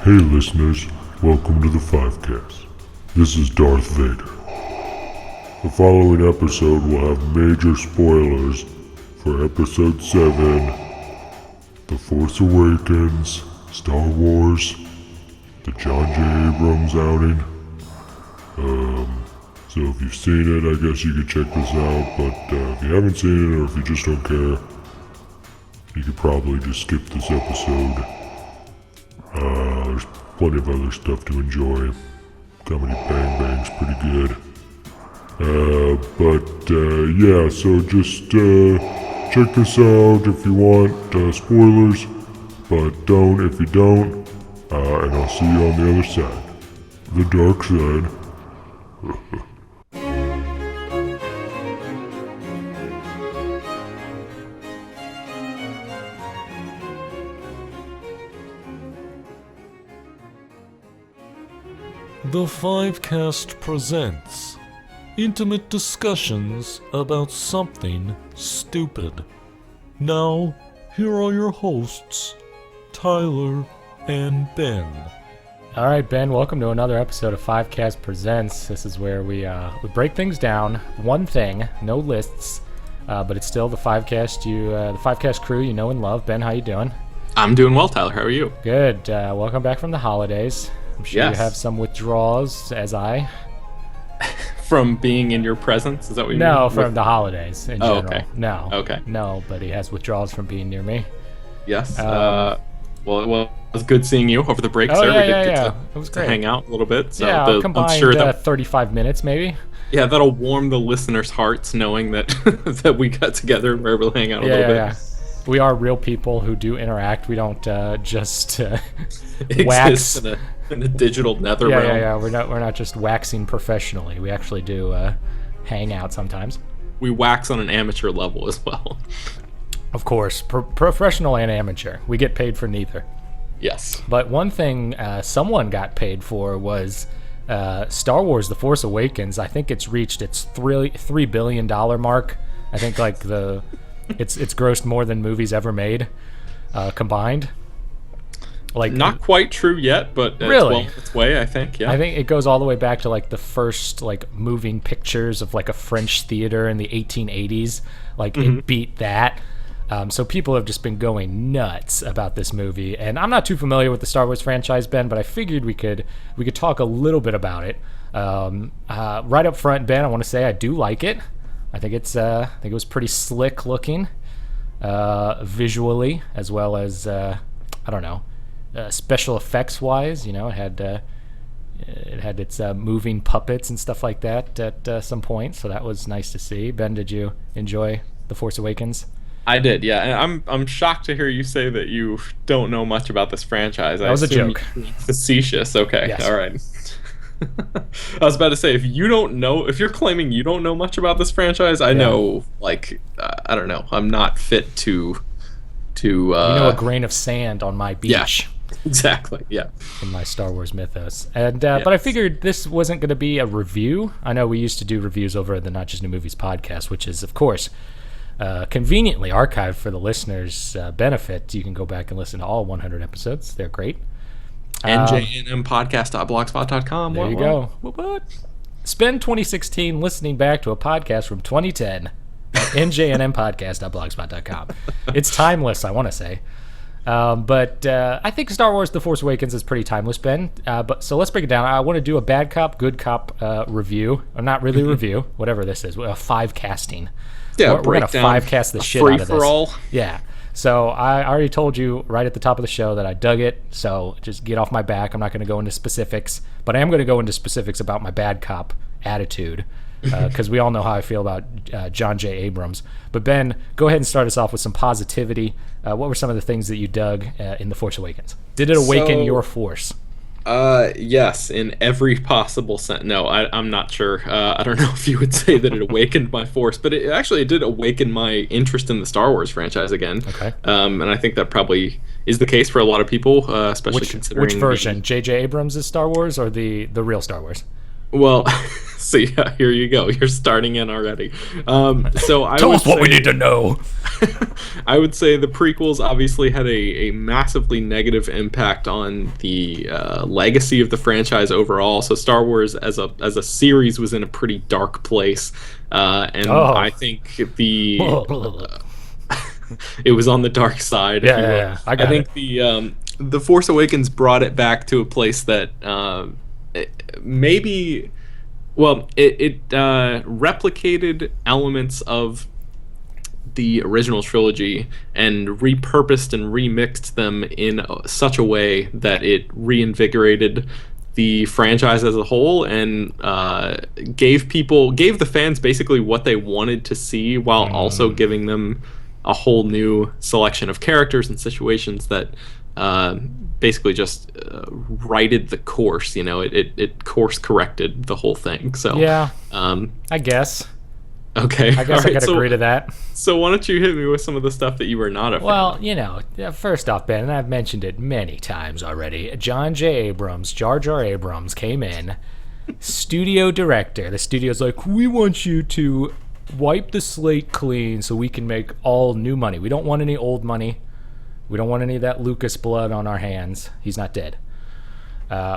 Hey listeners, welcome to the Fivecast. This is Darth Vader. The following episode will have major spoilers for Episode 7, The Force Awakens, Star Wars, the Jon J. Abrams outing. So if you've seen it, I guess you could check this out, but if you haven't seen it or if you just don't care, you could probably just skip this episode. There's plenty of other stuff to enjoy. Comedy Bang Bang's pretty good. Yeah, so just check this out if you want spoilers, but don't if you don't, and I'll see you on the other side. The dark side. The Fivecast presents intimate discussions about something stupid. Now, here are your hosts, Tyler and Ben. All right, Ben, welcome to another episode of Fivecast Presents. This is where we break things down, one thing, no lists, but it's still the Fivecast the Fivecast crew you know and love. Ben, how you doing? I'm doing well, Tyler. How are you? Good. Welcome back from the holidays. I'm sure Yes. you have some withdrawals, as I. From being in your presence? Is that what you mean? No, from the holidays in general. okay. No. Okay. No, but he has withdrawals from being near me. Yes. Well, it was good seeing you over the break, sir. Yeah, We did get It was to great. hang out a little bit. So Yeah, combined I'm sure that 35 minutes, maybe. yeah, that'll warm the listeners' hearts knowing that that we got together and were able to hang out a little bit. Yeah. We are real people who do interact. We don't just Exist wax. in a digital nether realm. Yeah. We're not just waxing professionally. We actually do hang out sometimes. We wax on an amateur level as well. Of course, professional and amateur. We get paid for neither. Yes. But one thing someone got paid for was Star Wars: The Force Awakens. I think it's reached its $3 billion mark. I think it's grossed more than movies ever made combined. Like, not quite true yet, but it's Really? well on its way, I think. Yeah. I think it goes all the way back to the first moving pictures of a French theater in the 1880s. It beat that. So people have just been going nuts about this movie, and I'm not too familiar with the Star Wars franchise, Ben, but I figured we could talk a little bit about it. Right up front, Ben, I want to say I do like it. I think it was pretty slick looking, visually, as well as special effects wise. You know, it had its moving puppets and stuff like that at some point, so that was nice to see. Ben, did you enjoy The Force Awakens? I did, yeah. And I'm shocked to hear you say that you don't know much about this franchise. That was a joke. Facetious. Okay, Yes. all right. I was about to say, if you're claiming you don't know much about this franchise, I know, I don't know. I'm not fit to. A grain of sand on my beach. Yeah, exactly. Yeah. In my Star Wars mythos. And but I figured this wasn't going to be a review. I know we used to do reviews over at the Not Just New Movies podcast, which is, of course, conveniently archived for the listeners' benefit. You can go back and listen to all 100 episodes. They're great. njnmpodcast.blogspot.com. There you go. What? Spend 2016 listening back to a podcast from 2010 at njnmpodcast.blogspot.com. It's timeless, I want to say. But I think Star Wars: The Force Awakens is pretty timeless, Ben. So let's break it down. I want to do a bad cop, good cop review. Or not really review, whatever this is. Five casting. Yeah, we're going to five cast the shit out of this. Free for all. Yeah. So I already told you right at the top of the show that I dug it. So just get off my back. I'm not going to go into specifics, but I am going to go into specifics about my bad cop attitude, because we all know how I feel about Jon J. Abrams. But Ben, go ahead and start us off with some positivity. What were some of the things that you dug in The Force Awakens? Did it awaken your force? Yes, in every possible sense. No, I'm not sure. I don't know if you would say that it awakened my force, but it did awaken my interest in the Star Wars franchise again. Okay. And I think that probably is the case for a lot of people, especially considering which version, J.J. Abrams' Star Wars or the real Star Wars? Well, so yeah, here you go. You're starting in already. So I Tell would us what we say need to know. I would say the prequels obviously had a massively negative impact on the legacy of the franchise overall. So Star Wars as a series was in a pretty dark place, and Oh. I think it was on the dark side, if Yeah, you yeah, will. yeah. I I got it. think the Force Awakens brought it back to a place that maybe well, it replicated elements of the original trilogy and repurposed and remixed them in such a way that it reinvigorated the franchise as a whole and gave the fans basically what they wanted to see while also giving them a whole new selection of characters and situations that uh, basically just righted the course. It course corrected the whole thing. So, Yeah, um, I guess. okay, I all guess I right. could So, agree to that. so why don't you hit me with some of the stuff that you were not a fan Well, of? first off, Ben, and I've mentioned it many times already, John J. Abrams, Jar Jar Abrams, came in, studio director. The studio's like, we want you to wipe the slate clean so we can make all new money. We don't want any old money. We don't want any of that Lucas blood on our hands. He's not dead.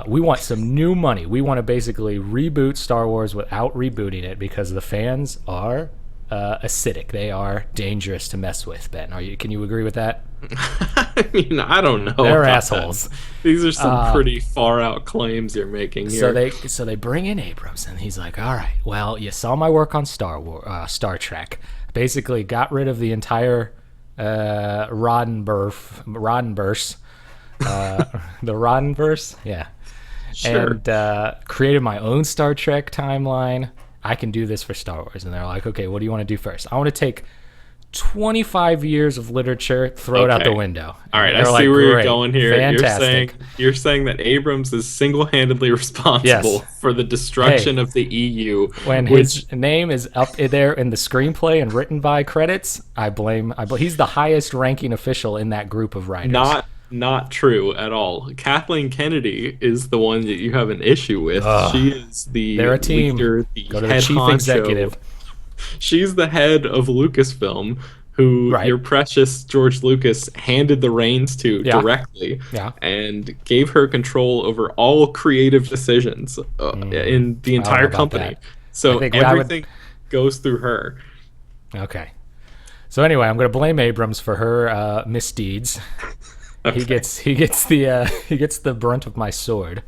We want some new money. We want to basically reboot Star Wars without rebooting it because the fans are acidic. They are dangerous to mess with. Ben, can you agree with that? I mean, I don't know. They're about assholes. that. These are some pretty far out claims you're making here. So they bring in Abrams, and he's like, "All right, well, you saw my work on Star Trek. Basically, got rid of the entire Roddenberry, the Roddenverse, yeah, Sure. and created my own Star Trek timeline. I can do this for Star Wars." And they're like, "Okay, what do you want to do first?" "I want to take 25 years of literature, throw it out the Okay. window." All right, And I they're see like, where you're "Great, going here. fantastic." You're saying that Abrams is single-handedly responsible Yes. for the destruction of the EU. When which, his name is up there in the screenplay and written by credits, he's the highest ranking official in that group of writers. not true at all. Kathleen Kennedy is the one that you have an issue with. She is the They're a team. leader, the Go to the head chief honcho. executive. She's the head of Lucasfilm, who Right. your precious George Lucas handed the reins to Yeah. directly, Yeah. and gave her control over all creative decisions in the know entire about company. that. So I think what I would- everything goes through her. Okay. So anyway, I'm going to blame Abrams for her misdeeds. Okay. He gets the brunt of my sword,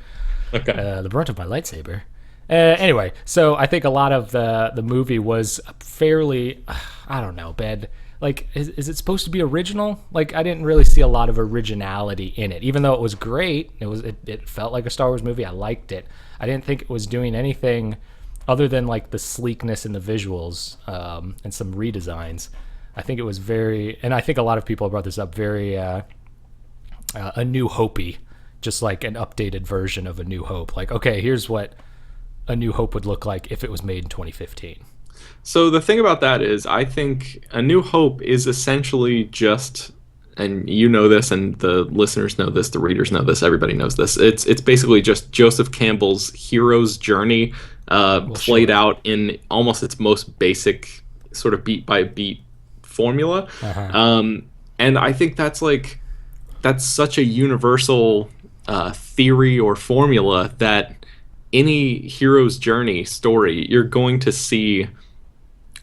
Okay. the brunt of my lightsaber. Anyway, so I think a lot of the movie was fairly, I don't know, bad. Like, is it supposed to be original? Like, I didn't really see a lot of originality in it, even though it was great. It felt like a Star Wars movie. I liked it. I didn't think it was doing anything other than like the sleekness in the visuals and some redesigns. I think it was and I think a lot of people brought this up, very A New Hope-y, just like an updated version of A New Hope. Like, okay, here's what A New Hope would look like if it was made in 2015. So the thing about that is, I think A New Hope is essentially just, and you know this, and the listeners know this, the readers know this, everybody knows this. It's basically just Joseph Campbell's hero's journey played out in almost its most basic sort of beat by beat formula. And I think that's such a universal theory or formula that any hero's journey story, you're going to see.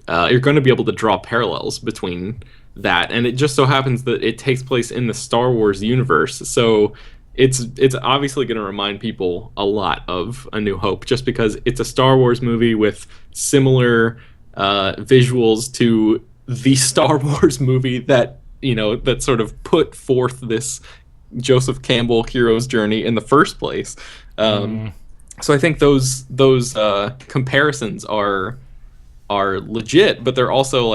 You're going to be able to draw parallels between that, and it just so happens that it takes place in the Star Wars universe. So it's obviously going to remind people a lot of A New Hope, just because it's a Star Wars movie with similar visuals to the Star Wars movie that that sort of put forth this Joseph Campbell hero's journey in the first place. So I think those comparisons are legit, but they're also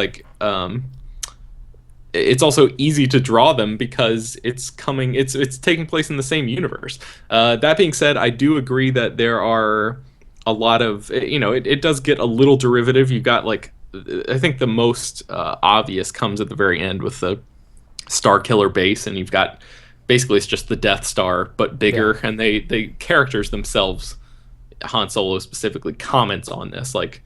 it's also easy to draw them because it's taking place in the same universe. That being said, I do agree that there are a lot of, it does get a little derivative. You've got I think the most obvious comes at the very end with the Star Killer base, and you've got basically it's just the Death Star but bigger, and they characters themselves Han Solo specifically comments on this, like,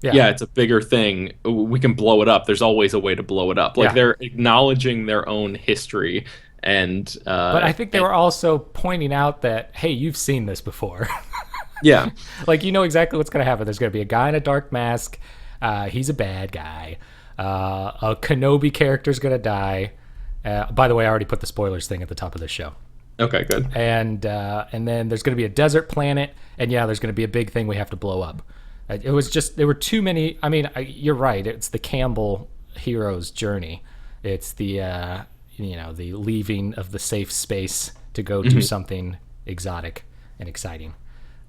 Yeah. yeah, it's a bigger thing. We can blow it up. There's always a way to blow it up. Like Yeah. they're acknowledging their own history, and But I think they were also pointing out that, hey, you've seen this before. yeah, Like, you know exactly what's going to happen. There's going to be a guy in a dark mask. He's a bad guy. A Kenobi character's going to die. By the way, I already put the spoilers thing at the top of this show. okay, good. And then there's going to be a desert planet. And yeah, there's going to be a big thing we have to blow up. It was just, there were too many. I mean, you're right. It's the Campbell hero's journey. It's the, the leaving of the safe space to go do something exotic and exciting.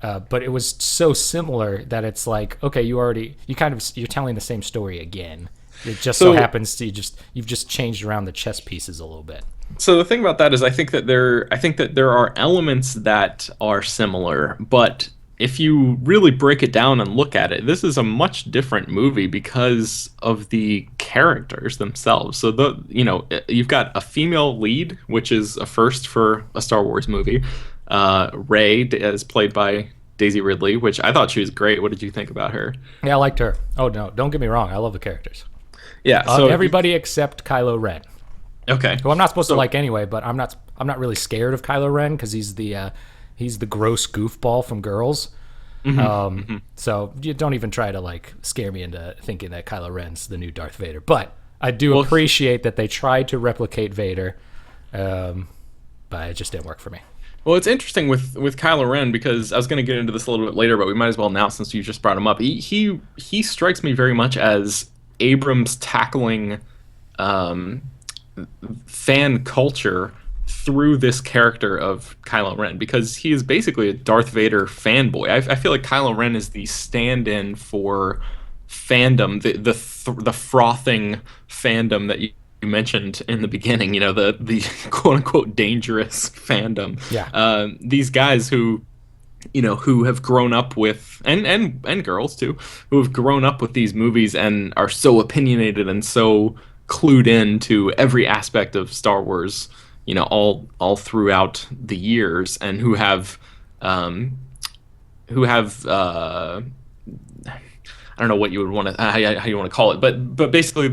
But it was so similar that it's like, okay, you're telling the same story again. It just so happens to you've just changed around the chess pieces a little bit. So the thing about that is, I think that there are elements that are similar, but if you really break it down and look at it, this is a much different movie because of the characters themselves. So you've got a female lead, which is a first for a Star Wars movie. Rey is played by Daisy Ridley, which I thought she was great. What did you think about her? Yeah, I liked her. Oh no, don't get me wrong, I love the characters. Yeah, so everybody except Kylo Ren, okay, who I'm not supposed to like anyway. But I'm not really scared of Kylo Ren because he's the gross goofball from Girls. So you don't even try to like scare me into thinking that Kylo Ren's the new Darth Vader. But I do appreciate that they tried to replicate Vader, but it just didn't work for me. Well, it's interesting with Kylo Ren because I was going to get into this a little bit later, but we might as well now since you just brought him up. He strikes me very much as Abrams tackling fan culture through this character of Kylo Ren, because he is basically a Darth Vader fanboy. I feel like Kylo Ren is the stand-in for fandom, the frothing fandom that you mentioned in the beginning, the quote unquote dangerous fandom. Yeah. These guys who have grown up with, and girls too, who have grown up with these movies and are so opinionated and so clued in to every aspect of Star Wars, all throughout the years, and who have I don't know what you would want to how you want to call it, but basically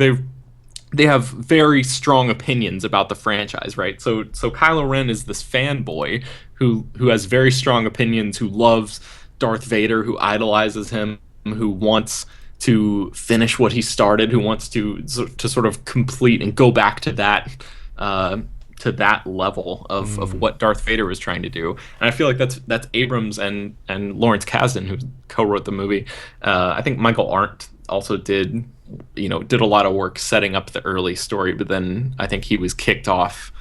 they have very strong opinions about the franchise, right? So Kylo Ren is this fanboy who has very strong opinions, who loves Darth Vader, who idolizes him, who wants to finish what he started, who wants to sort of complete and go back to that level of what Darth Vader was trying to do. And I feel like that's Abrams and Lawrence Kasdan, who co-wrote the movie. I think Michael Arndt also did a lot of work setting up the early story, but then I think he was kicked off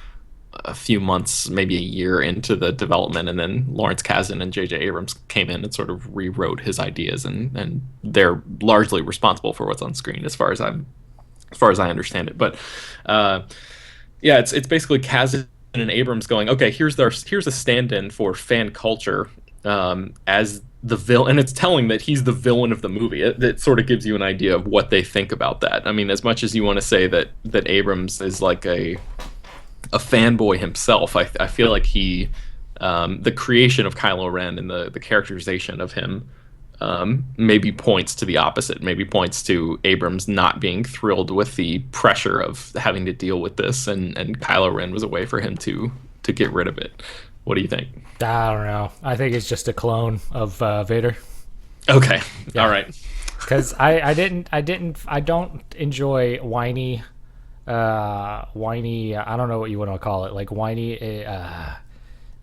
a few months, maybe a year into the development, and then Lawrence Kasdan and J.J. Abrams came in and sort of rewrote his ideas, and they're largely responsible for what's on screen as far as I understand it. But yeah, it's basically Kasdan and Abrams going, okay, here's a stand-in for fan culture as the villain, and it's telling that he's the villain of the movie. It sort of gives you an idea of what they think about that. I mean, as much as you want to say that Abrams is like a fanboy himself, I feel like he the creation of Kylo Ren and the characterization of him maybe points to the opposite. Maybe points to Abrams not being thrilled with the pressure of having to deal with this, and Kylo Ren was a way for him to get rid of it. What do you think? I don't know. I think it's just a clone of Vader. Okay. Yeah. All right. Because I don't enjoy whiny. I don't know what you want to call it. Like whiny.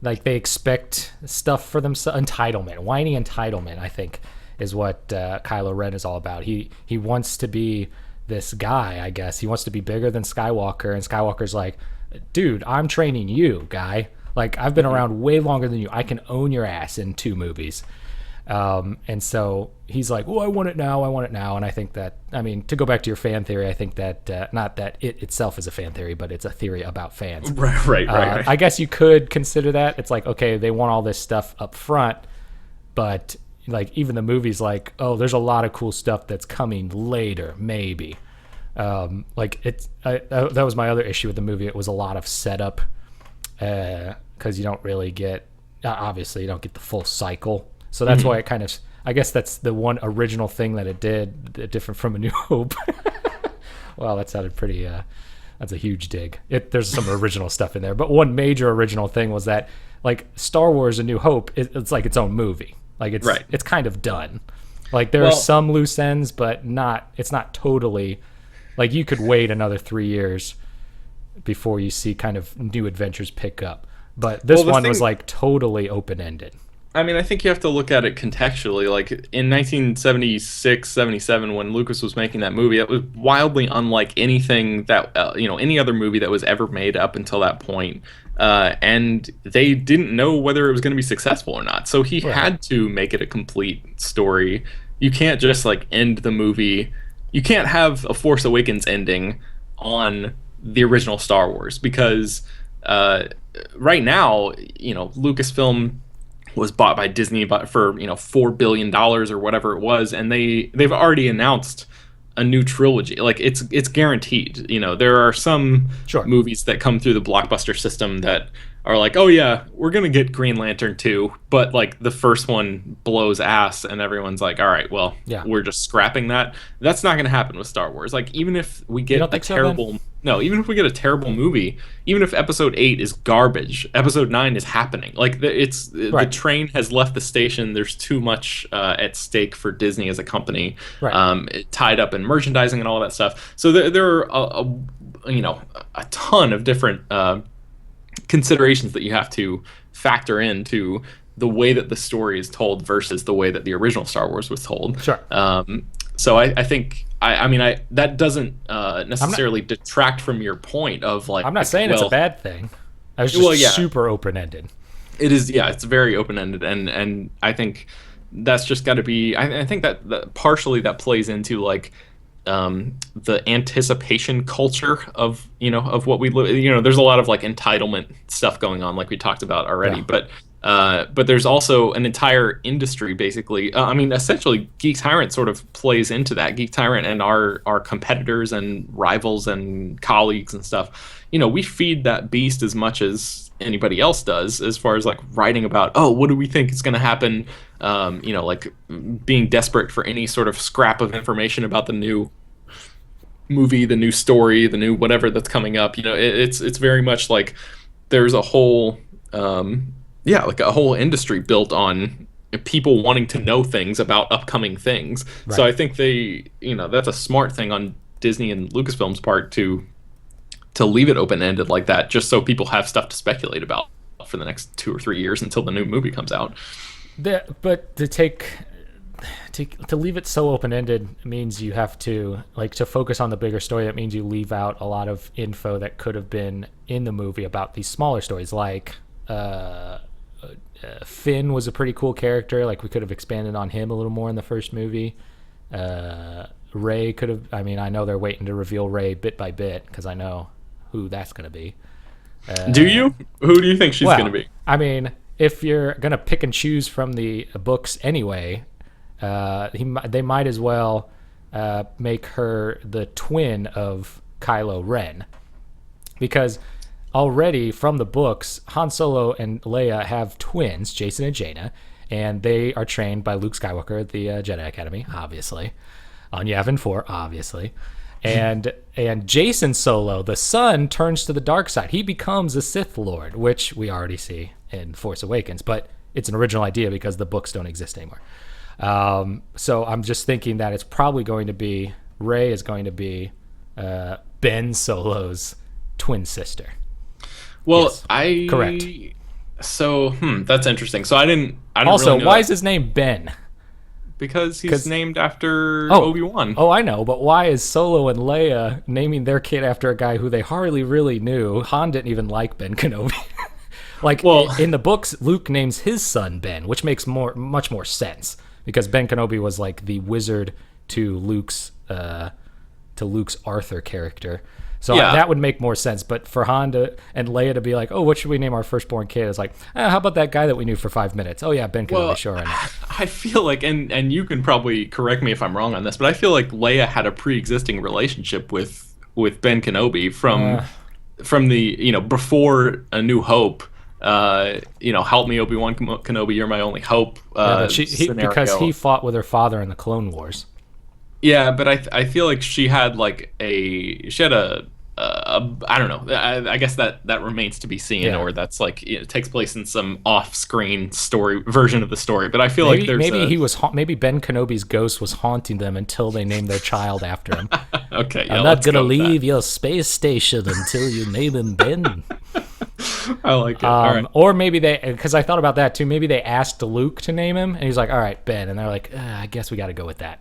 Like they expect stuff for themselves. Entitlement. Whiny entitlement, I think, is what Kylo Ren is all about. He wants to be this guy, I guess. He wants to be bigger than Skywalker, and Skywalker's like, dude, I'm training you, guy. Like, I've been around way longer than you. I can own your ass in 2 movies. And so he's like, oh, I want it now. And I think that, I mean, to go back to your fan theory, I think that not that it itself is a fan theory, but it's a theory about fans. Right. I guess you could consider that. It's like, okay, they want all this stuff up front, but like even the movie's like, oh, there's a lot of cool stuff that's coming later, maybe. That was my other issue with the movie. It was a lot of setup. Because you don't really get, obviously you don't get the full cycle So that's why it kind of, I guess that's the one original thing that it did different from A New Hope. Well, that sounded pretty, that's a huge dig. There's some original stuff in there, but one major original thing was that, like, Star Wars: A New Hope, it's like its own movie. Like, it's kind of done. Like, there are some loose ends, but it's not totally, like, you could wait another 3 years before you see kind of new adventures pick up. But this one was like totally open-ended. I mean, I think you have to look at it contextually. Like, in 1976, 77, when Lucas was making that movie, it was wildly unlike anything that, any other movie that was ever made up until that point. And they didn't know whether it was going to be successful or not. So he had to make it a complete story. You can't just, like, end the movie. You can't have a Force Awakens ending on the original Star Wars, because right now, Lucasfilm was bought by Disney for $4 billion or whatever it was, and they've already announced a new trilogy. Like, it's guaranteed. There are some movies that come through the Blockbuster system that are like, oh yeah, we're gonna get Green Lantern 2, but like the first one blows ass and everyone's like, all right, well, we're just scrapping that. That's not gonna happen with Star Wars. Like, even if we get even if we get a terrible movie, even if Episode 8 is garbage, Episode 9 is happening. Like, the train has left the station. There's too much at stake for Disney as a company, tied up in merchandising and all that stuff. So there are a ton of different considerations that you have to factor into the way that the story is told versus the way that the original Star Wars was told. So I think that doesn't necessarily detract from your point of, like, I'm not saying it's a bad thing. I was just super open-ended. It is, it's very open-ended, and I think that's just got to be. I think that partially that plays into, like, the anticipation culture of what we live. There's a lot of, like, entitlement stuff going on, like we talked about already, but there's also an entire industry, basically. Essentially, Geek Tyrant sort of plays into that. Geek Tyrant and our competitors and rivals and colleagues and stuff, we feed that beast as much as anybody else does, as far as, like, writing about, what do we think is going to happen, like, being desperate for any sort of scrap of information about the new movie, the new story, the new whatever that's coming up. It's very much like there's a whole like a whole industry built on people wanting to know things about upcoming things. So I think that's a smart thing on Disney and Lucasfilm's part to leave it open-ended like that, just so people have stuff to speculate about for the next 2 or 3 years until the new movie comes out. But to leave it so open-ended means you have to, like, to focus on the bigger story. That means you leave out a lot of info that could have been in the movie about these smaller stories, like Finn was a pretty cool character. Like, we could have expanded on him a little more in the first movie. Rey could have, I know they're waiting to reveal Rey bit by bit, because I know who that's going to be. Do you? Who do you think she's going to be? If you're going to pick and choose from the books anyway, they might as well make her the twin of Kylo Ren. Because already from the books, Han Solo and Leia have twins, Jason and Jaina, and they are trained by Luke Skywalker at the Jedi Academy, obviously, on Yavin 4, obviously. And Jason Solo, the son, turns to the dark side. He becomes a Sith Lord, which we already see in Force Awakens, but it's an original idea because the books don't exist anymore. So I'm just thinking that it's probably going to be, Rey is going to be Ben Solo's twin sister. Well, yes. Correct. So, that's interesting. So I didn't also, really know why is his name Ben? Because he's named after Obi-Wan. Oh, I know, but why is Solo and Leia naming their kid after a guy who they hardly really knew? Han didn't even like Ben Kenobi. In the books, Luke names his son Ben, which makes much more sense, because Ben Kenobi was like the wizard to Luke's Arthur character. So that would make more sense. But for Han and Leia to be like, oh, what should we name our firstborn kid? It's like, how about that guy that we knew for 5 minutes? Oh, yeah, Ben Kenobi, sure. I feel like, and you can probably correct me if I'm wrong on this, but I feel like Leia had a pre-existing relationship with Ben Kenobi from the, before A New Hope. help me, Obi-Wan Kenobi, you're my only hope. Yeah, but Scenario. because he fought with her father in the Clone Wars. Yeah, but I feel like she had a I don't know. I guess that remains to be seen, Yeah. or that's like it takes place in some off-screen story version of the story. But I feel Maybe, like there's maybe Ben Kenobi's ghost was haunting them until they named their child after him. okay. Yeah, I'm not let's gonna go with that. leave your space station until you name him Ben. I like it. All right. Or maybe because I thought about that too. Maybe they asked Luke to name him, and he's like, "All right, Ben," and they're like, "I guess we got to go with that."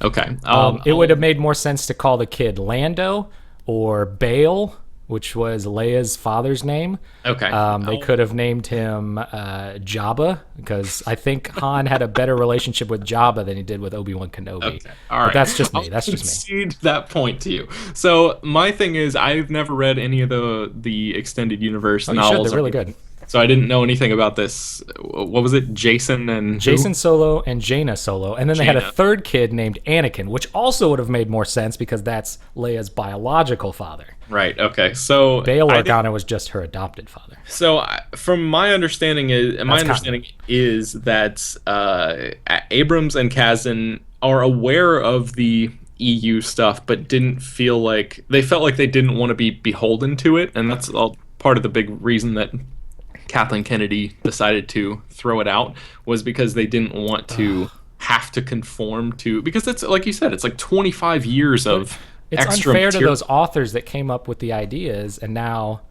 Okay. It would have made more sense to call the kid Lando or Bail, which was Leia's father's name. Okay. They could have named him Jabba, because I think Han had a better relationship with Jabba than he did with Obi-Wan Kenobi. Okay. All right. But that's just me. I'll That's just me. concede that point to you. So my thing is, I've never read any of the extended universe You should. novels. They're really good. So I didn't know anything about this. What was it? Jason and who? Jason Solo and Jaina Solo. And then they had a Jaina. third kid named Anakin, which also would have made more sense because that's Leia's biological father. Right. Okay. So Bail I think- Organa was just her adopted father. So, from my understanding is that Abrams and Kazan are aware of the EU stuff, but they felt like they didn't want to be beholden to it, and that's all part of the big reason that Kathleen Kennedy decided to throw it out, was because they didn't want to have to conform to, because it's like you said, it's like 25 years of It's extra unfair to material. those authors that came up with the ideas, and now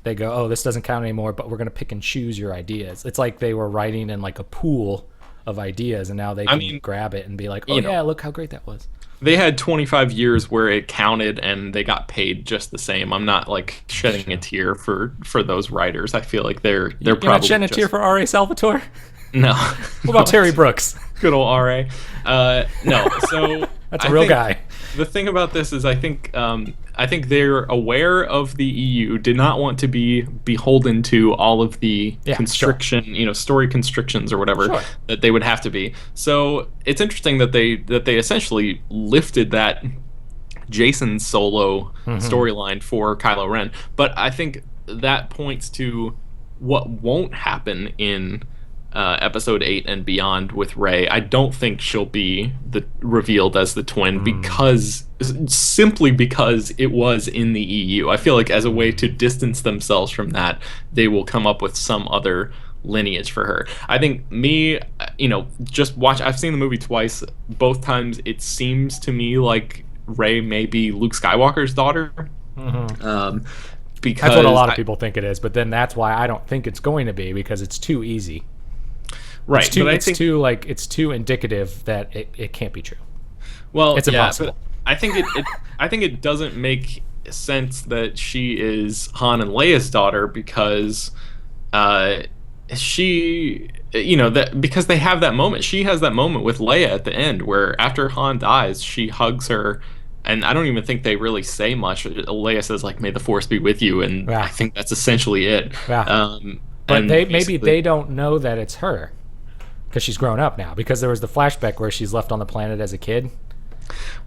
they go, "Oh, this doesn't count anymore, but we're going to pick and choose your ideas." It's like they were writing in like a pool of ideas, and now they can grab it and be like, "Oh yeah, look how great that was." They had 25 years where it counted and they got paid just the same. I'm not like shedding a tear for those writers. I feel like they're You're probably not shedding a tear for R.A. Salvatore? No. What about Terry Brooks? Good old RA. No. So That's a real guy. The thing about this is I think they're aware of the EU, did not want to be beholden to all of the constriction, story constrictions or whatever that they would have to be. So it's interesting that they essentially lifted that Jason Solo storyline for Kylo Ren. But I think that points to what won't happen in episode 8 and beyond with Rey. I don't think she'll be revealed as the twin simply because it was in the EU. I feel like as a way to distance themselves from that, they will come up with some other lineage for her. I think I've seen the movie twice. Both times it seems to me like Rey may be Luke Skywalker's daughter. Because that's what a lot of people think it is, but then that's why I don't think it's going to be, because it's too easy. Right, it's too indicative that it can't be true. Well, it's impossible. But I think it doesn't make sense that she is Han and Leia's daughter because because they have that moment. She has that moment with Leia at the end where after Han dies, she hugs her. And I don't even think they really say much. Leia says, like, "May the Force be with you," and I think that's essentially it. Yeah. But maybe they don't know that it's her because she's grown up now. Because there was the flashback where she's left on the planet as a kid.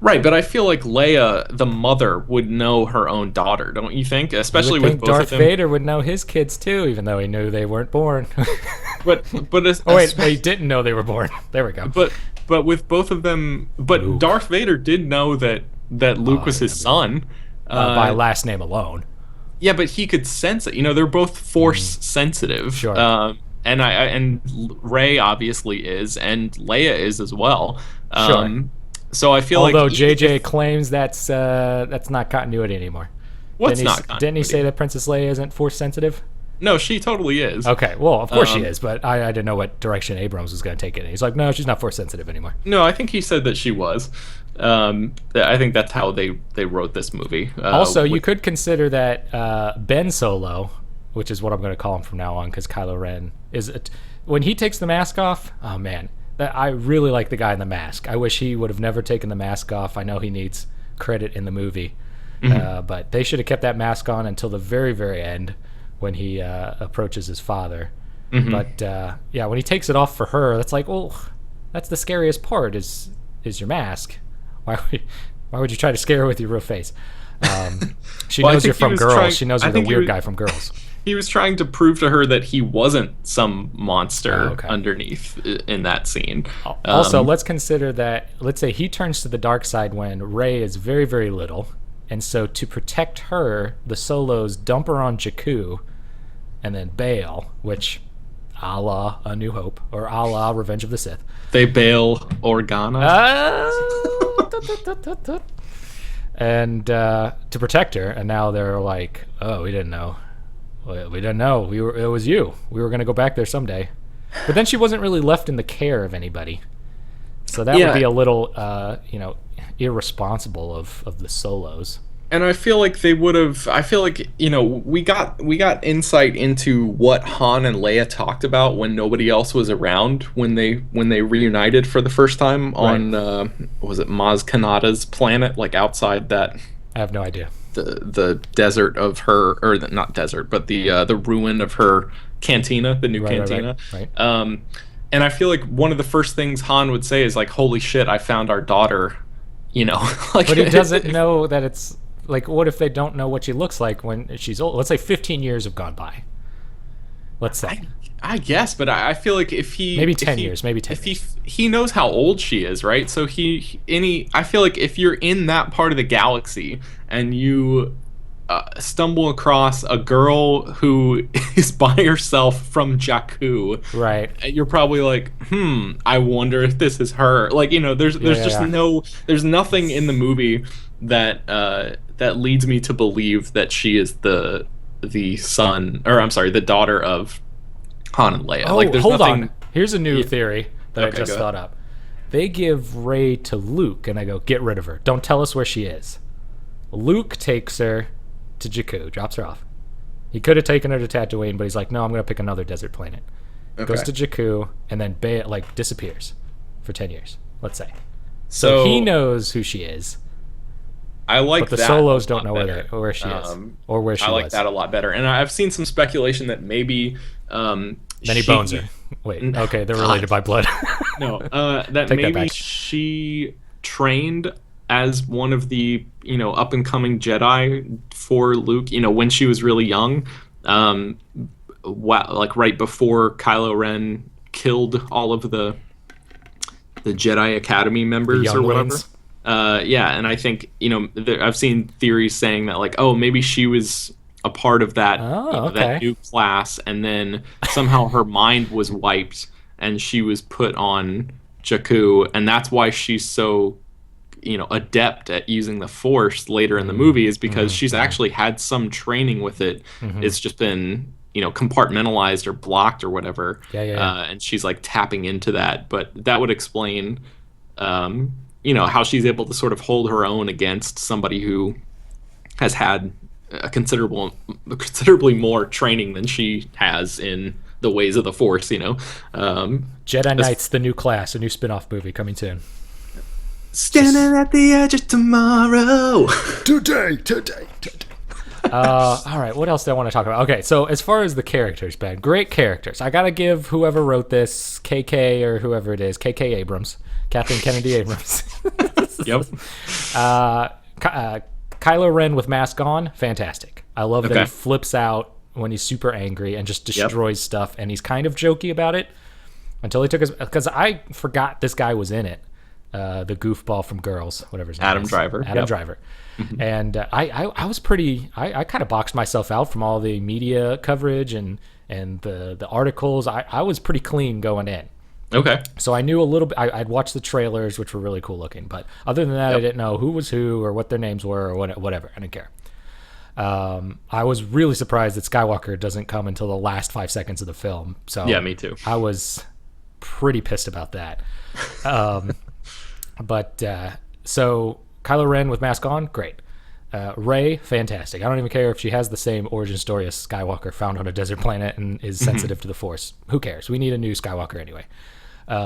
Right, but I feel like Leia, the mother, would know her own daughter, don't you think? Especially with both Darth of them. Vader would know his kids too, even though he knew they weren't born. But he didn't know they were born. There we go. But with both of them, Luke. Darth Vader did know that Luke was his son. By last name alone. Yeah, but he could sense it. They're both Force sensitive. Sure. And Rey obviously is, and Leia is as well. Sure. So I feel Although like JJ claims that's not continuity anymore. Didn't he say that Princess Leia isn't Force sensitive? No, she totally is. Okay, well, of course she is, but I didn't know what direction Abrams was going to take it. He's like, no, she's not Force sensitive anymore. No, I think he said that she was. I think that's how they wrote this movie. Also, you could consider that Ben Solo, which is what I'm going to call him from now on, because Kylo Ren when he takes the mask off. Oh man, I really like the guy in the mask. I wish he would have never taken the mask off. I know he needs credit in the movie, but they should have kept that mask on until the very, very end when he approaches his father. But when he takes it off for her, that's like, well, that's the scariest part is your mask. Why would you try to scare her with your real face? She knows you're from Girls. She knows you're the weird guy from Girls. he was trying to prove to her that he wasn't some monster okay. underneath in that scene. Also, let's consider that, let's say he turns to the dark side when Rey is very, very little. And so to protect her, the Solos dump her on Jakku and then bail, which a la A New Hope or a la Revenge of the Sith. They bail Organa. And to protect her, and now they're like, oh, we didn't know. We didn't know. It was you. We were going to go back there someday. But then she wasn't really left in the care of anybody. So that would be a little, irresponsible of the Solos. And I feel like they would have. I feel like we got insight into what Han and Leia talked about when nobody else was around when they reunited for the first time on was it Maz Kanata's planet, like outside that. I have no idea. The desert of her, or not desert, but the ruin of her cantina, the new cantina. Right. And I feel like one of the first things Han would say is like, "Holy shit, I found our daughter." Like. But he doesn't know that it's. Like, what if they don't know what she looks like when she's old? Let's say 15 years have gone by. Let's say. I guess, but I feel like if he... Maybe 10 years. He knows how old she is, right? So I feel like if you're in that part of the galaxy and you stumble across a girl who is by herself from Jakku, right? You're probably like, I wonder if this is her. Like, there's there's nothing in the movie that leads me to believe that she is the daughter of Han and Leia. Oh, like, there's hold nothing... on. Here's a new theory that I just thought up. They give Rey to Luke, and I go, get rid of her. Don't tell us where she is. Luke takes her to Jakku, drops her off. He could have taken her to Tatooine, but he's like, no, I'm going to pick another desert planet. Goes to Jakku, and then disappears for 10 years, let's say. So he knows who she is. I like that. But the that Solos don't know where she is or where she was. I like that a lot better. And I've seen some speculation that maybe then he bones her. Wait, okay, they're related by blood. No, that maybe she trained as one of the up and coming Jedi for Luke. When she was really young, like right before Kylo Ren killed all of the Jedi Academy members or whatever. Ones. And I think I've seen theories saying that like, oh, maybe she was a part of that that new class, and then somehow her mind was wiped and she was put on Jakku, and that's why she's so adept at using the Force later in the movie, is because she's actually had some training with it. It's just been compartmentalized or blocked or whatever. And she's like tapping into that, but that would explain how she's able to sort of hold her own against somebody who has had a considerably more training than she has in the ways of the Force. Jedi Knights, the new class, a new spin-off movie coming soon. Standing at the edge of tomorrow. Today. All right, what else do I want to talk about? Okay, so as far as the characters, Ben, great characters. I gotta give whoever wrote this, KK or whoever it is, KK Abrams, Kathleen Kennedy Abrams. Yep. Kylo Ren with mask on, fantastic. I love that he flips out when he's super angry and just destroys stuff, and he's kind of jokey about it until he took his... Because I forgot this guy was in it. The goofball from Girls, whatever his name Adam is. Driver. Adam Driver. And I was pretty... I kind of boxed myself out from all the media coverage and the articles. I was pretty clean going in. Okay. So I knew a little bit. I'd watched the trailers, which were really cool looking. But other than that, I didn't know who was who or what their names were or whatever. I didn't care. I was really surprised that Skywalker doesn't come until the last 5 seconds of the film. So yeah, me too. I was pretty pissed about that. So Kylo Ren with mask on, great. Rey, fantastic. I don't even care if she has the same origin story as Skywalker, found on a desert planet and is sensitive to the Force. Who cares? We need a new Skywalker anyway.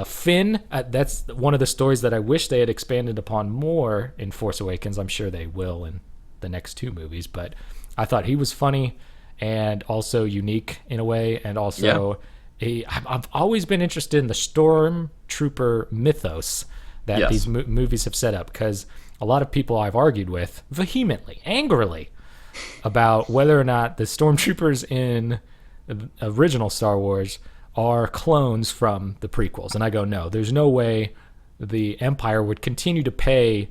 Finn, that's one of the stories that I wish they had expanded upon more in Force Awakens. I'm sure they will in the next 2 movies, but I thought he was funny and also unique in a way, and also I've always been interested in the stormtrooper mythos that these movies have set up, because a lot of people I've argued with vehemently, angrily, about whether or not the stormtroopers in the original Star Wars are clones from the prequels. And I go, no, there's no way the Empire would continue to pay,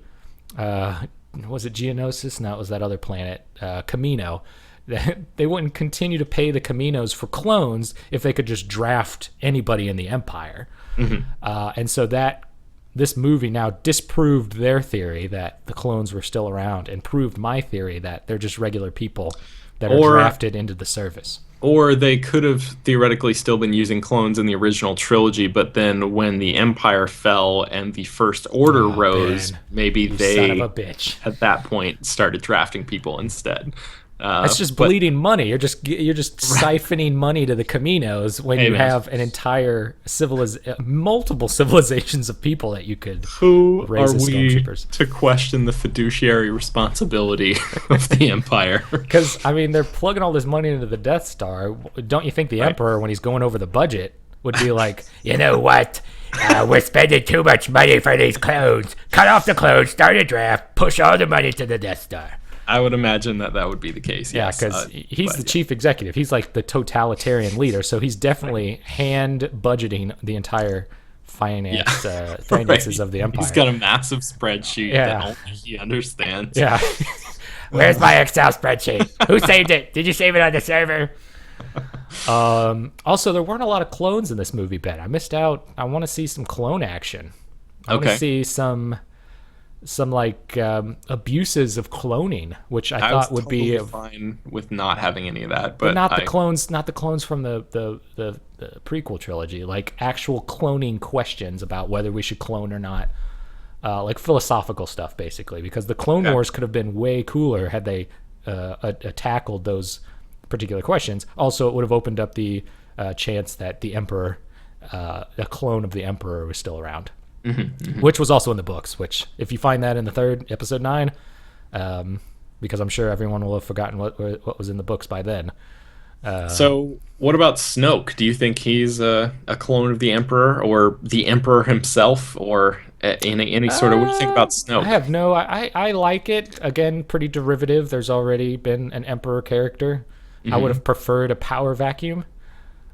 was it Geonosis? No, it was that other planet, Camino. They wouldn't continue to pay the Caminos for clones if they could just draft anybody in the Empire. And so this movie now disproved their theory that the clones were still around and proved my theory that they're just regular people that are drafted into the service. Or they could have theoretically still been using clones in the original trilogy, but then when the Empire fell and the First Order rose, Ben, maybe they, son of a bitch, at that point, started drafting people instead. It's just bleeding money. You're just siphoning money to the Caminos when you have an entire multiple civilizations of people that you could Who raise are as we stormtroopers. to question the fiduciary responsibility of the Empire? Because, I mean, they're plugging all this money into the Death Star. Don't you think the Emperor, when he's going over the budget, would be like, you know what? We're spending too much money for these clones. Cut off the clones, start a draft, push all the money to the Death Star. I would imagine that would be the case. Yeah, yes. because he's the chief executive. He's like the totalitarian leader, so he's definitely hand budgeting the entire finances of the Empire. He's got a massive spreadsheet that only he understands. Yeah. Where's my Excel spreadsheet? Who saved it? Did you save it on the server? Also, there weren't a lot of clones in this movie, Ben. I missed out. I want to see some clone action. I want to see some like abuses of cloning, which I thought would be fine with not having any of that, but not the clones from the prequel trilogy, like actual cloning questions about whether we should clone or not, like philosophical stuff basically, because the Clone Wars could have been way cooler had they tackled those particular questions. Also, it would have opened up the chance that the Emperor, a clone of the Emperor, was still around. Which was also in the books, which if you find that in the third episode 9, because I'm sure everyone will have forgotten what was in the books by then. So what about Snoke? Do you think he's a clone of the Emperor, or the Emperor himself, or any sort of, what do you think about Snoke? I have I like it. Again, pretty derivative. There's already been an Emperor character. I would have preferred a power vacuum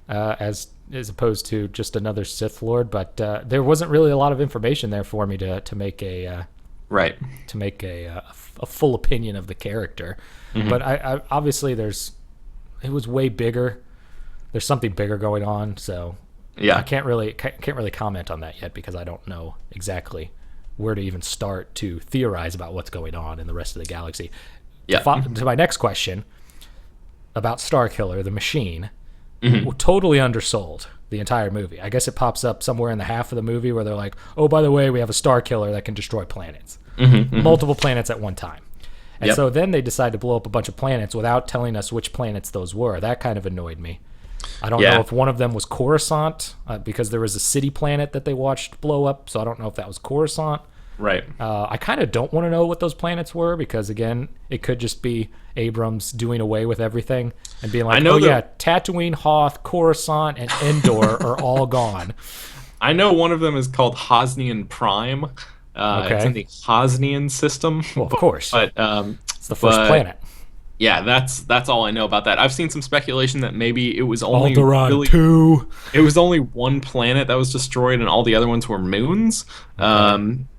as opposed to just another Sith Lord, but there wasn't really a lot of information there for me to make a full opinion of the character. But I obviously it was way bigger. There's something bigger going on, so yeah, I can't really comment on that yet because I don't know exactly where to even start to theorize about what's going on in the rest of the galaxy. Yeah. To my next question about Starkiller, the machine. Totally undersold the entire movie. I guess it pops up somewhere in the half of the movie where they're like, oh, by the way, we have a star killer that can destroy planets. Multiple planets at one time. And so then they decide to blow up a bunch of planets without telling us which planets those were. That kind of annoyed me. I don't know if one of them was Coruscant, because there was a city planet that they watched blow up, so I don't know if that was Coruscant. Right. I kind of don't want to know what those planets were because, again, it could just be Abrams doing away with everything and being like, Tatooine, Hoth, Coruscant, and Endor are all gone. I know one of them is called Hosnian Prime. It's in the Hosnian system. Well, of course. But it's the first planet. Yeah, that's all I know about that. I've seen some speculation that maybe it was only Alderaan 2. It was only one planet that was destroyed and all the other ones were moons.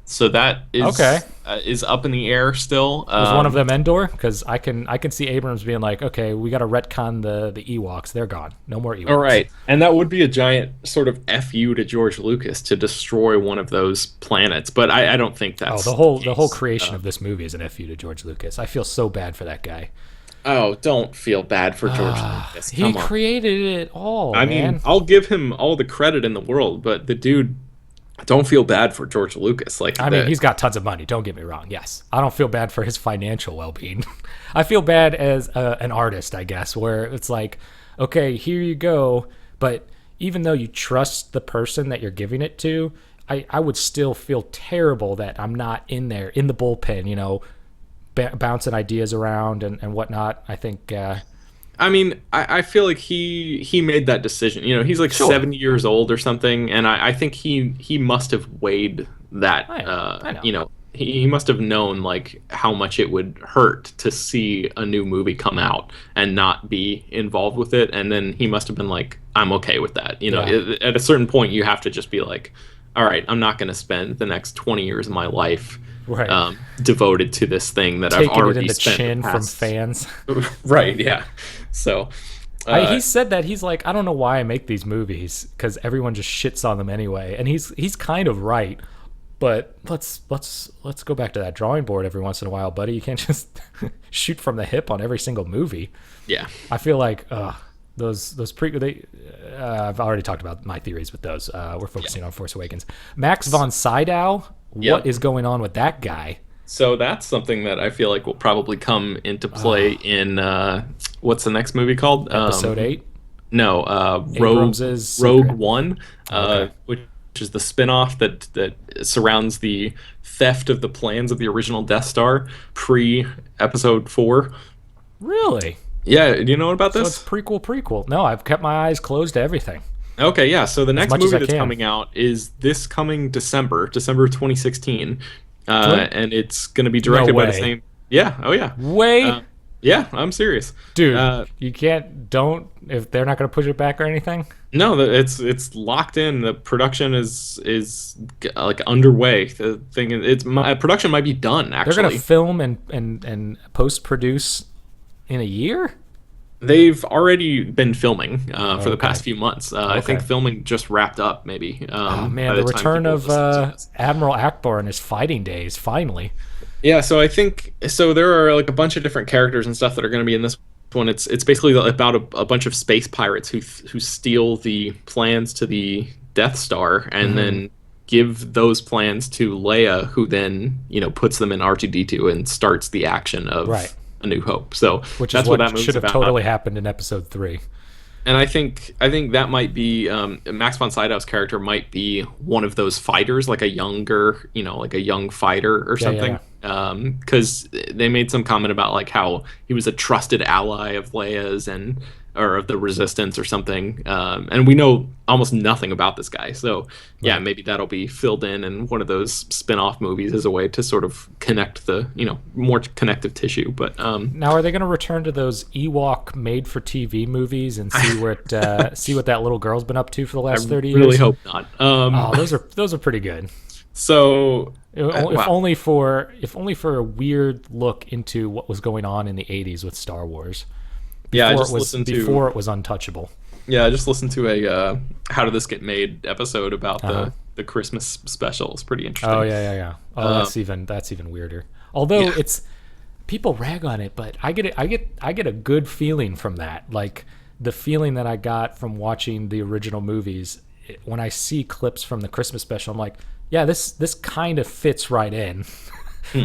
So that is up in the air still. Was one of them Endor? Because I can see Abrams being like, okay, we got to retcon the Ewoks. They're gone. No more Ewoks. All right, and that would be a giant sort of FU to George Lucas to destroy one of those planets. But I don't think that's the whole creation of this movie is an FU to George Lucas. I feel so bad for that guy. Oh, don't feel bad for George Lucas. He created it all. I mean, I'll give him all the credit in the world, but the dude. Don't feel bad for George Lucas. I mean, he's got tons of money. Don't get me wrong. Yes, I don't feel bad for his financial well-being. I feel bad as an artist, I guess, where it's like, okay, here you go. But even though you trust the person that you're giving it to, I would still feel terrible that I'm not in there in the bullpen, bouncing ideas around and whatnot. I think. I mean, I feel like he made that decision. He's like 70 years old or something, and I think he must have weighed that. I know. he must have known like how much it would hurt to see a new movie come out and not be involved with it, and then he must have been like, I'm okay with that. At a certain point you have to just be like, all right, I'm not going to spend the next 20 years of my life devoted to this thing that I've already it in the spent chin from fans. Right, yeah. So he said that he's like, I don't know why I make these movies because everyone just shits on them anyway, and he's kind of right. But let's go back to that drawing board every once in a while, buddy. You can't just shoot from the hip on every single movie. Yeah, I feel like those I've already talked about my theories with those. We're focusing on Force Awakens. Max von Sydow. What is going on with that guy? So that's something that I feel like will probably come into play in what's the next movie called? Episode 8? No, Rogue One, which is the spin-off that surrounds the theft of the plans of the original Death Star pre-Episode 4. Really? Yeah, do you know about this? So it's prequel. No, I've kept my eyes closed to everything. Okay, yeah, so the next movie that's coming out is this coming December 2016, and it's going to be directed by the same... Yeah, oh yeah. Yeah, I'm serious. Dude, you don't if they're not going to push it back or anything? No, it's locked in. The production is like underway. The thing production might be done actually. They're going to film and post-produce in a year? They've already been filming for the past few months. I think filming just wrapped up maybe. Oh man, the return of Admiral Akbar and his fighting days finally. Yeah, so I think there are like a bunch of different characters and stuff that are going to be in this one. It's basically about a bunch of space pirates who steal the plans to the Death Star and then give those plans to Leia, who then puts them in R2-D2 and starts the action of A New Hope. So which that's is what that should have totally happened in Episode 3. And I think that might be Max von Sydow's character might be one of those fighters, like a younger, like a young fighter or something. Because they made some comment about like how he was a trusted ally of Leia's or of the Resistance or something. And we know almost nothing about this guy. So yeah, maybe that'll be filled in one of those spin-off movies as a way to sort of connect the, more connective tissue. But now are they going to return to those Ewok made-for-TV movies and see what that little girl's been up to for the last 30 years? I really hope not. Those are pretty good. So if only for a weird look into what was going on in the 80s with Star Wars. Before it was untouchable. Yeah, I just listened to a How Did This Get Made episode about the Christmas special. It's pretty interesting. Oh yeah. Oh, that's even weirder. Although it's people rag on it, but I get a good feeling from that. Like the feeling that I got from watching the original movies when I see clips from the Christmas special, I'm like, yeah, this kind of fits right in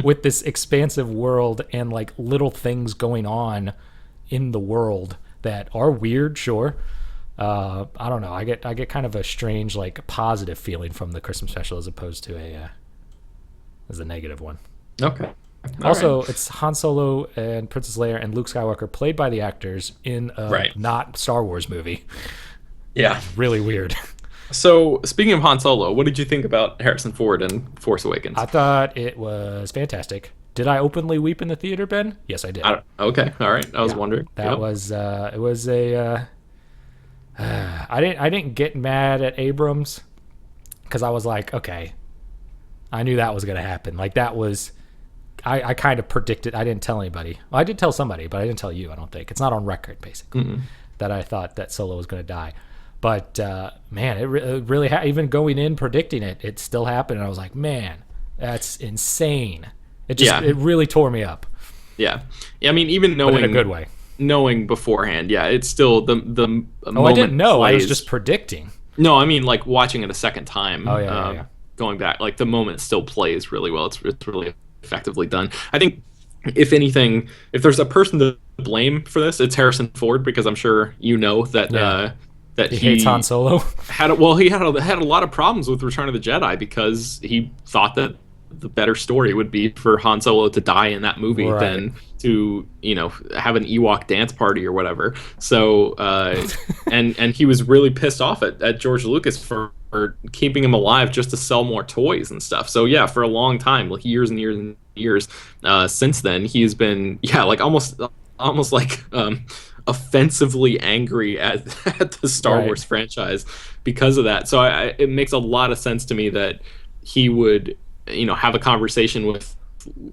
with this expansive world and like little things going on in the world that are weird, sure. I don't know. I get kind of a strange, like, positive feeling from the Christmas special as opposed to a negative one. Okay. Also, it's Han Solo and Princess Leia and Luke Skywalker played by the actors in a not Star Wars movie. Yeah. Really weird. So, speaking of Han Solo, what did you think about Harrison Ford in Force Awakens? I thought it was fantastic. Did I openly weep in the theater, Ben? Yes, I did. Okay, all right. I was wondering. That was it was a. I didn't get mad at Abrams because I was like, okay, I knew that was gonna happen. Like that was, I kind of predicted. I didn't tell anybody. Well, I did tell somebody, but I didn't tell you. I don't think it's not on record, basically, that I thought that Solo was gonna die. But man, it really even going in predicting it, it still happened, and I was like, man, that's insane. It really tore me up. Yeah. I mean, even knowing but in a good way, knowing beforehand, it's still the moment. I didn't know. I was just predicting. No, I mean like watching it a second time. Oh yeah. Going back, like the moment still plays really well. It's really effectively done. I think if anything, if there's a person to blame for this, it's Harrison Ford, because I'm sure that. That he hates Han Solo. He had a lot of problems with Return of the Jedi because he thought that the better story would be for Han Solo to die in that movie than to have an Ewok dance party or whatever. So and he was really pissed off at George Lucas for keeping him alive just to sell more toys and stuff. So yeah, for a long time, like years and years and years since then, he's been like almost like offensively angry at the Star Wars franchise because of that. So it makes a lot of sense to me that he would, have a conversation with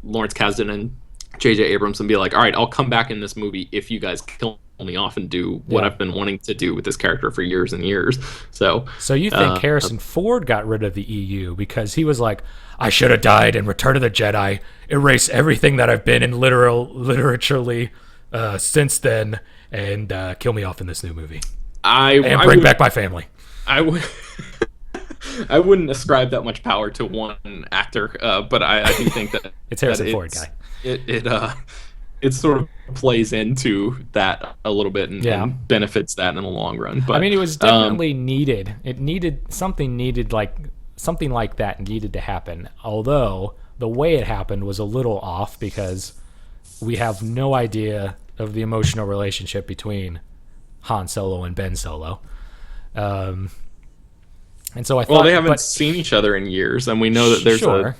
Lawrence Kasdan and J.J. Abrams and be like, all right, I'll come back in this movie if you guys kill me off and do what I've been wanting to do with this character for years and years. So you think Harrison Ford got rid of the EU because he was like, I should have died in Return of the Jedi, erase everything that I've been in literaturely since then, and kill me off in this new movie. And bring back my family. I I wouldn't ascribe that much power to one actor, but I do think that it's Harrison Ford guy. It sort of plays into that a little bit and benefits that in the long run. But I mean, it was definitely needed. It needed something like that needed to happen. Although the way it happened was a little off because we have no idea of the emotional relationship between Han Solo and Ben Solo. And so I thought, they haven't seen each other in years, and we know that there's a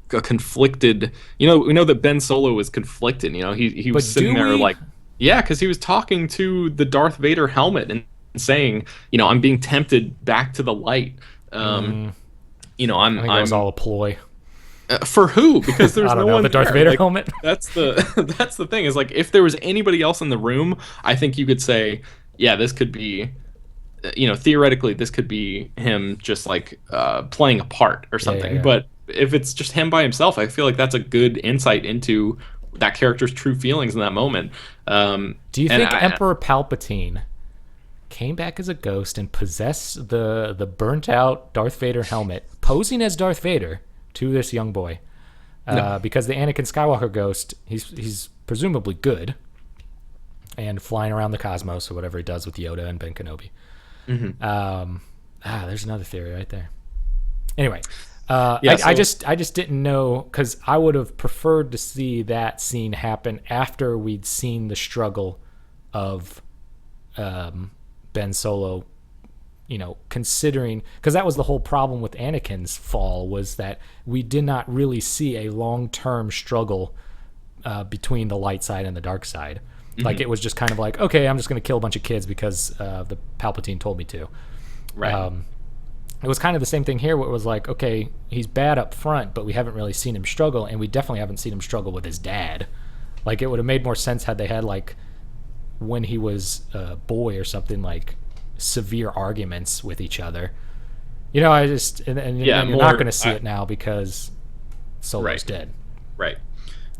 conflicted. We know that Ben Solo was conflicted. He was sitting there like, because he was talking to the Darth Vader helmet and saying, I'm being tempted back to the light. I think it was all a ploy. For who? Because there's no one the Darth Vader helmet. That's the thing is, like, if there was anybody else in the room, I think you could say, this could be, theoretically this could be him just like playing a part or something. Yeah. But if it's just him by himself, I feel like that's a good insight into that character's true feelings in that moment. Do you think Emperor Palpatine came back as a ghost and possessed the burnt out Darth Vader helmet, posing as Darth Vader to this young boy? No. Because the Anakin Skywalker ghost, he's presumably good and flying around the cosmos or whatever he does with Yoda and Ben Kenobi. Mm-hmm. There's another theory right there. Anyway, I just didn't know, because I would have preferred to see that scene happen after we'd seen the struggle of Ben Solo, considering, because that was the whole problem with Anakin's fall, was that we did not really see a long-term struggle between the light side and the dark side. Mm-hmm. Like, it was just kind of like, okay, I'm just going to kill a bunch of kids because the Palpatine told me to. Right. It was kind of the same thing here, where it was like, okay, he's bad up front, but we haven't really seen him struggle, and we definitely haven't seen him struggle with his dad. Like, it would have made more sense had they had, like, when he was a boy or something, like, severe arguments with each other. You're not going to see it now because Solo's dead. Right.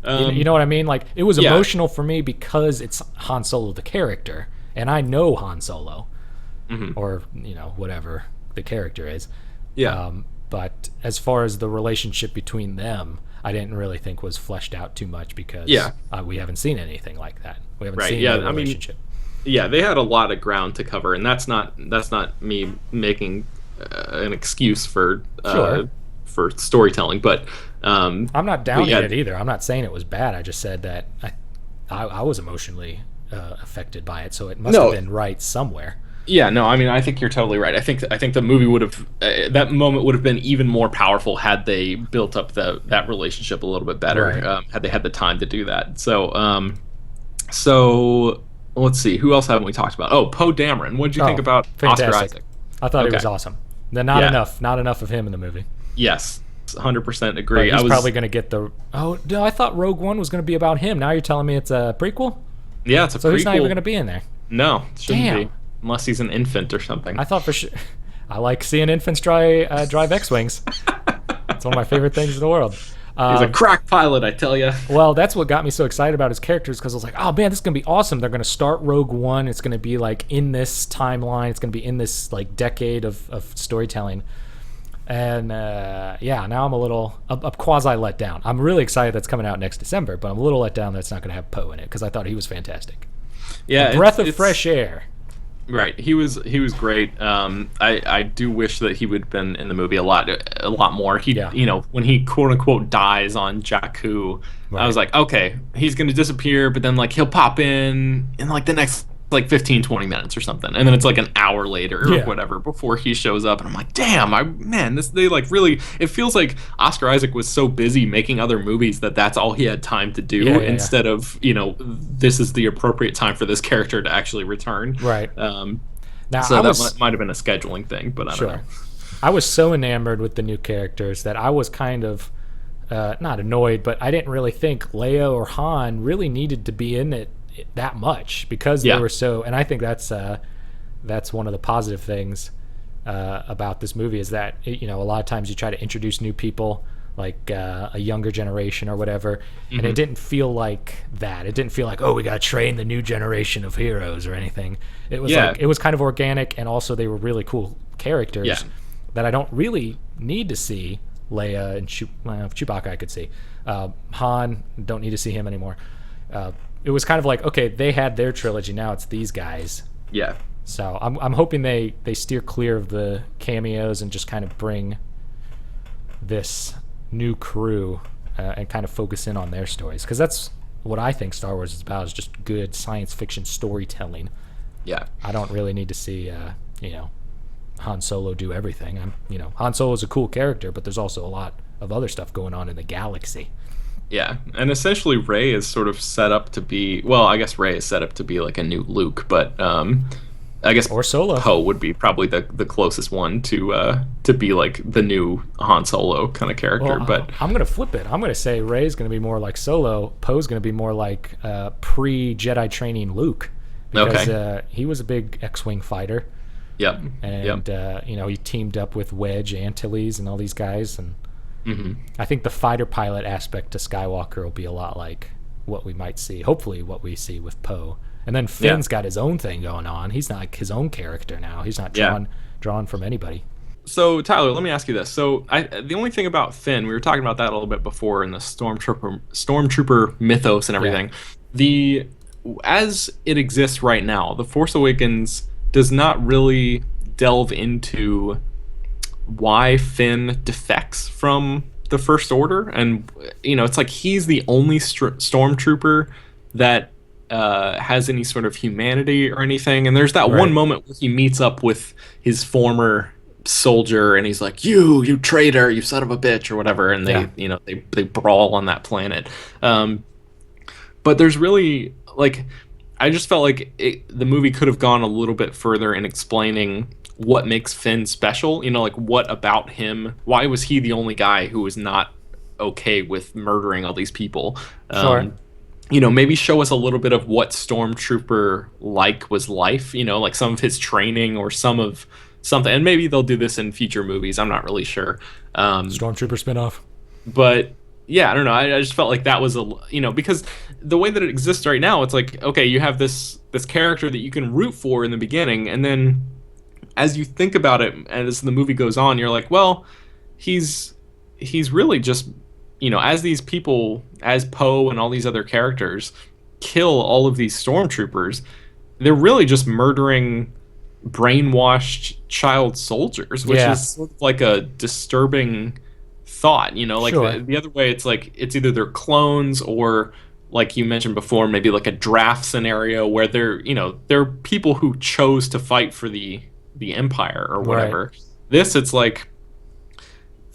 You know what I mean? Like, it was emotional for me because it's Han Solo the character, and I know Han Solo, or whatever the character is. Yeah. But as far as the relationship between them, I didn't really think was fleshed out too much because we haven't seen anything like that. We haven't seen a relationship. They had a lot of ground to cover, and that's not me making an excuse for storytelling, but I'm not downing it either. I'm not saying it was bad. I just said that I was emotionally affected by it, so it must have been right somewhere. Yeah, no, I mean, I think you're totally right. I think the movie would have that moment would have been even more powerful had they built up that relationship a little bit better, had they had the time to do that. So let's see, who else haven't we talked about? Oh, Poe Dameron. What did you think about fantastic. Oscar Isaac? I thought he was awesome. Not enough of him in the movie. Yes, 100% agree. But he's probably going to get the. Oh no, I thought Rogue One was going to be about him. Now you're telling me it's a prequel? Yeah, it's a prequel. So he's not even going to be in there. No, it shouldn't be. Unless he's an infant or something. I thought for sure. I like seeing infants drive X-Wings. It's one of my favorite things in the world. He's a crack pilot, I tell you. Well, that's what got me so excited about his characters, because I was like, oh man, this is going to be awesome. They're going to start Rogue One. It's going to be like in this timeline. It's going to be in this like decade of storytelling. And now I'm a little quasi let down. I'm really excited that's coming out next December, but I'm a little let down that it's not going to have Poe in it, because I thought he was fantastic. Yeah, a breath of fresh air. Right, he was great. I do wish that he would have been in the movie a lot more. When he quote unquote dies on Jakku, I was like, okay, he's gonna disappear, but then like he'll pop in like the next like 15, 20 minutes or something, and then it's like an hour later or Yeah. whatever before he shows up, and I'm like, damn, they like really, it feels like Oscar Isaac was so busy making other movies that that's all he had time to do, Yeah. instead of, this is the appropriate time for this character to actually return. Right. Now, So that might have been a scheduling thing, but I don't know. I was so enamored with the new characters that I was kind of not annoyed, but I didn't really think Leia or Han really needed to be in it that much because they were so. And I think that's one of the positive things about this movie is that a lot of times you try to introduce new people, like a younger generation or whatever, and it didn't feel like that. It didn't feel like, oh, we got to train the new generation of heroes or anything. It was like it was kind of organic, and also they were really cool characters that I don't really need to see. Leia and Chewbacca I could see. Han, don't need to see him anymore. It was kind of like, okay, they had their trilogy, now it's these guys. Yeah. So I'm hoping they steer clear of the cameos and just kind of bring this new crew and kind of focus in on their stories, because that's what I think Star Wars is about, is just good science fiction storytelling. Yeah. I don't really need to see Han Solo do everything. Han Solo is a cool character, but there's also a lot of other stuff going on in the galaxy. Yeah, and essentially Rey is sort of set up to be, well, I guess Rey is set up to be like a new Luke, but I guess Or Solo. Poe would be probably the closest one to be like the new Han Solo kind of character. Well, but I'm gonna flip it. I'm gonna say Rey's gonna be more like Solo. Poe's gonna be more like pre-Jedi training Luke, because he was a big X-wing fighter. Yep. And he teamed up with Wedge, Antilles, and all these guys, and I think the fighter pilot aspect to Skywalker will be a lot like what we might see, hopefully what we see with Poe. And then Finn's got his own thing going on. He's not like his own character now. He's not drawn from anybody. So Tyler, let me ask you this. So the only thing about Finn, we were talking about that a little bit before in the stormtrooper mythos and everything. As it exists right now, The Force Awakens does not really delve into why Finn defects from the First Order, and it's like he's the only stormtrooper that has any sort of humanity or anything. And there's that one moment where he meets up with his former soldier, and he's like, "You traitor, you son of a bitch," or whatever, and they brawl on that planet. But there's really like, I just felt like the movie could have gone a little bit further in explaining what makes Finn special. Like what about him? Why was he the only guy who was not okay with murdering all these people? Maybe show us a little bit of what Stormtrooper was life. Like some of his training or some of something. And maybe they'll do this in future movies. I'm not really sure. Stormtrooper spinoff. But yeah, I don't know. I just felt like that was because the way that it exists right now, it's like, okay, you have this character that you can root for in the beginning, and then as you think about it, as the movie goes on, you're like, well, he's really just, as these people, as Poe and all these other characters kill all of these stormtroopers, they're really just murdering brainwashed child soldiers, which is sort of like a disturbing thought. The other way, it's like it's either they're clones or, like you mentioned before, maybe like a draft scenario where they're people who chose to fight for the Empire or whatever. This, it's like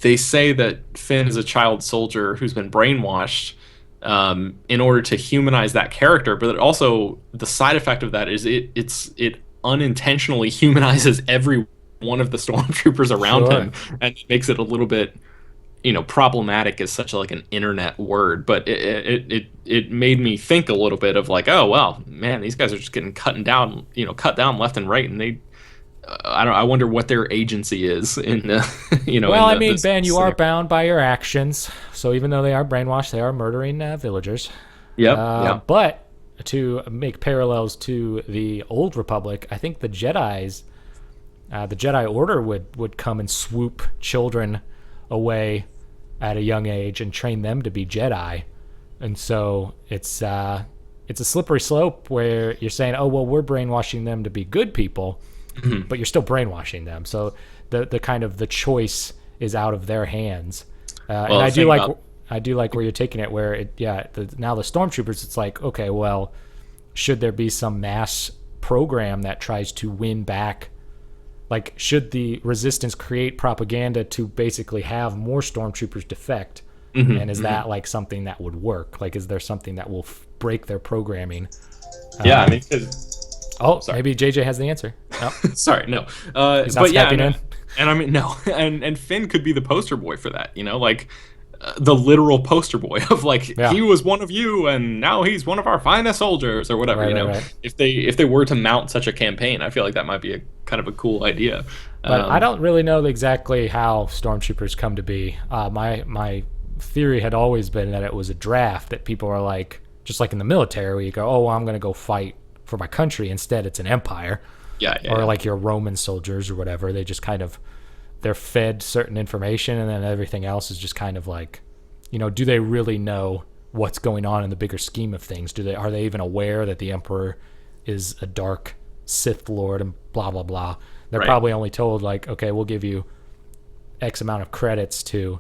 they say that Finn is a child soldier who's been brainwashed in order to humanize that character, but also the side effect of that is it unintentionally humanizes every one of the stormtroopers around him, and it makes it a little bit problematic is such like an internet word, but it made me think a little bit of like, oh well, man, these guys are just getting cut down left and right, and they I wonder what their agency is in Well, Ben, you are bound by your actions, so even though they are brainwashed, they are murdering villagers. But to make parallels to the Old Republic, I think the Jedi Order would come and swoop children away at a young age and train them to be Jedi. And so it's a slippery slope where you're saying, oh well, we're brainwashing them to be good people, but you're still brainwashing them. So the kind of the choice is out of their hands. And I do like where you're taking it, where now the stormtroopers, it's like, okay, well, should there be some mass program that tries to win back. Like, should the Resistance create propaganda to basically have more stormtroopers defect? And is that like something that would work? Like, is there something that will break their programming? Yeah, I mean, 'cause, sorry. Maybe JJ has the answer. No. Sorry, no. He's not but yeah, stepping in. and I mean, no, and Finn could be the poster boy for that, you know, like the literal poster boy of like, he was one of you and now he's one of our finest soldiers or whatever, Right. If they were to mount such a campaign, I feel like that might be a kind of a cool idea. But I don't really know exactly how stormtroopers come to be. My theory had always been that it was a draft, that people are like, just like in the military where you go, oh, well, I'm going to go fight for my country. Instead, it's an empire. Or like your Roman soldiers or whatever. They just kind of, they're fed certain information, and then everything else is just kind of like, you know, do they really know what's going on in the bigger scheme of things? Are they even aware that the Emperor is a dark Sith Lord and blah blah blah? They're probably only told like, okay, we'll give you X amount of credits to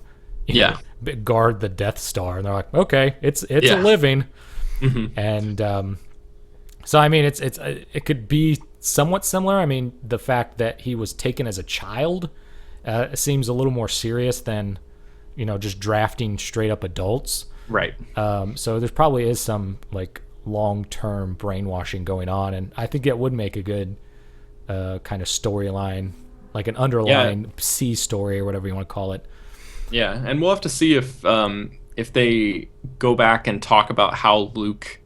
guard the Death Star, and they're like, okay, it's a living. And so I mean, it could be somewhat similar. I mean, the fact that he was taken as a child seems a little more serious than, you know, just drafting straight up adults. Right. So there probably is some like long-term brainwashing going on, and I think it would make a good kind of storyline, like an underlying C story or whatever you want to call it. Yeah, and we'll have to see if they go back and talk about how Luke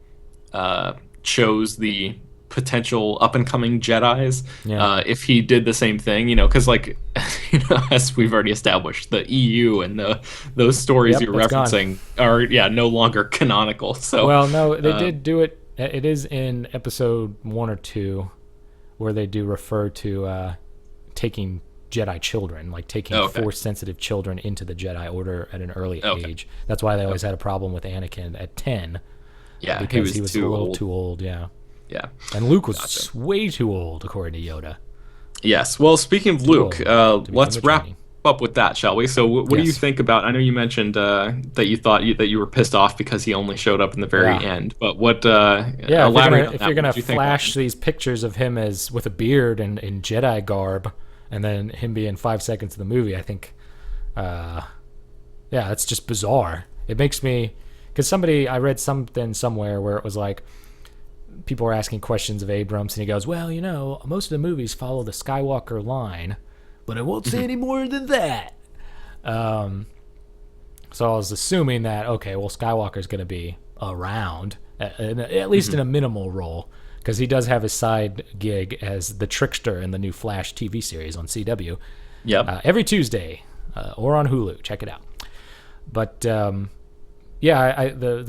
chose the potential up-and-coming Jedis, if he did the same thing, you know, because like, you know, as we've already established, the EU and those stories you're referencing are no longer canonical. So well, no, they did do it. It is in episode 1 or 2 where they do refer to taking Jedi children, like taking Force-sensitive children into the Jedi Order at an early age. That's why they always had a problem with Anakin at 10. Yeah, because he was a little too old. Yeah. And Luke was way too old, according to Yoda. Yes. Well, speaking of Luke, let's wrap up with that, shall we? So, what do you think about? I know you mentioned that you thought that you were pissed off because he only showed up in the very end. But what? If you're gonna flash these pictures of him as with a beard and in Jedi garb, and then him being 5 seconds of the movie, I think, it's just bizarre. It makes me, because I read something somewhere where it was like, people were asking questions of Abrams, and he goes, well, you know, most of the movies follow the Skywalker line, but I won't say any more than that. So I was assuming that, okay, well, Skywalker's going to be around, at least in a minimal role, because he does have his side gig as the trickster in the new Flash TV series on CW. Every Tuesday, or on Hulu. Check it out. But, the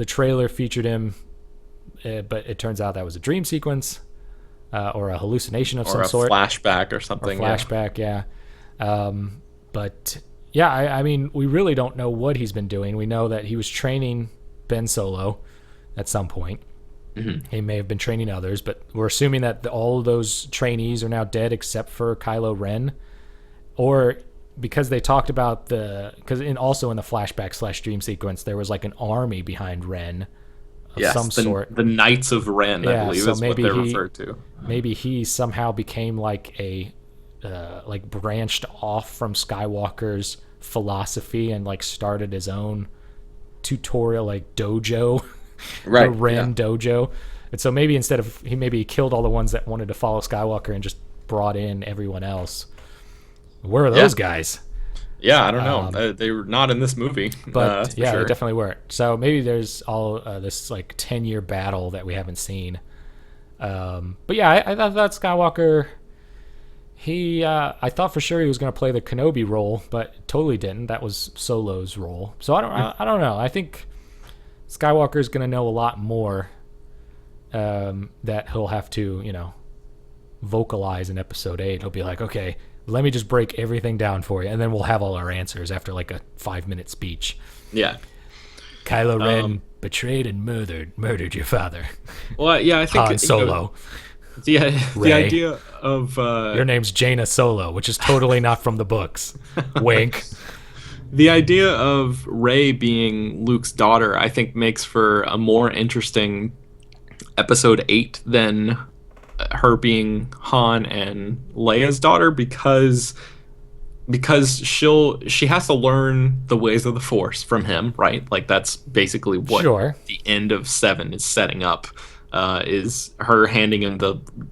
trailer featured him, but it turns out that was a dream sequence, or a hallucination of some sort. Or a flashback or something. I mean, we really don't know what he's been doing. We know that he was training Ben Solo at some point. He may have been training others, but we're assuming that all of those trainees are now dead except for Kylo Ren. Or because they talked about also in the flashback / dream sequence, there was like an army behind Ren. Some sort. The Knights of Ren, I believe, is what they're referred to. Maybe he somehow became like a branched off from Skywalker's philosophy and like started his own tutorial like dojo, the Ren dojo. And so maybe instead of he killed all the ones that wanted to follow Skywalker and just brought in everyone else. Where are those guys? Yeah, I don't know. They were not in this movie. But they definitely weren't. So maybe there's all this like 10-year battle that we haven't seen. But yeah, I thought Skywalker, I thought for sure he was going to play the Kenobi role, but totally didn't. That was Solo's role. So I don't know. I think Skywalker is going to know a lot more that he'll have to, you know, vocalize in episode 8. He'll be like, okay, let me just break everything down for you, and then we'll have all our answers after like a 5-minute speech. Yeah. Kylo Ren betrayed and murdered your father. Well, yeah, I think Han Solo. The idea of your name's Jaina Solo, which is totally not from the books. Wink. The idea of Rey being Luke's daughter, I think, makes for a more interesting episode 8 than her being Han and Leia's daughter because she has to learn the ways of the Force from him, right? Like that's basically what Sure. the end of 7 is setting up. Is her handing him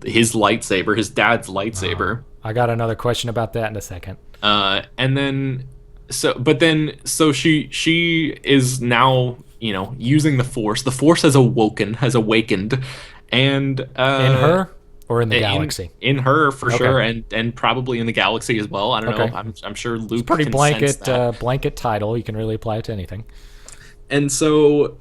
his lightsaber, his dad's lightsaber. I got another question about that in a second. And then so she is now, using the Force. The Force has awakened, and In her or in the galaxy? In her for Okay. sure, and probably in the galaxy as well. I don't Okay. know. I'm sure Luke Pretty can sense blanket that. blanket title. You can really apply it to anything. And so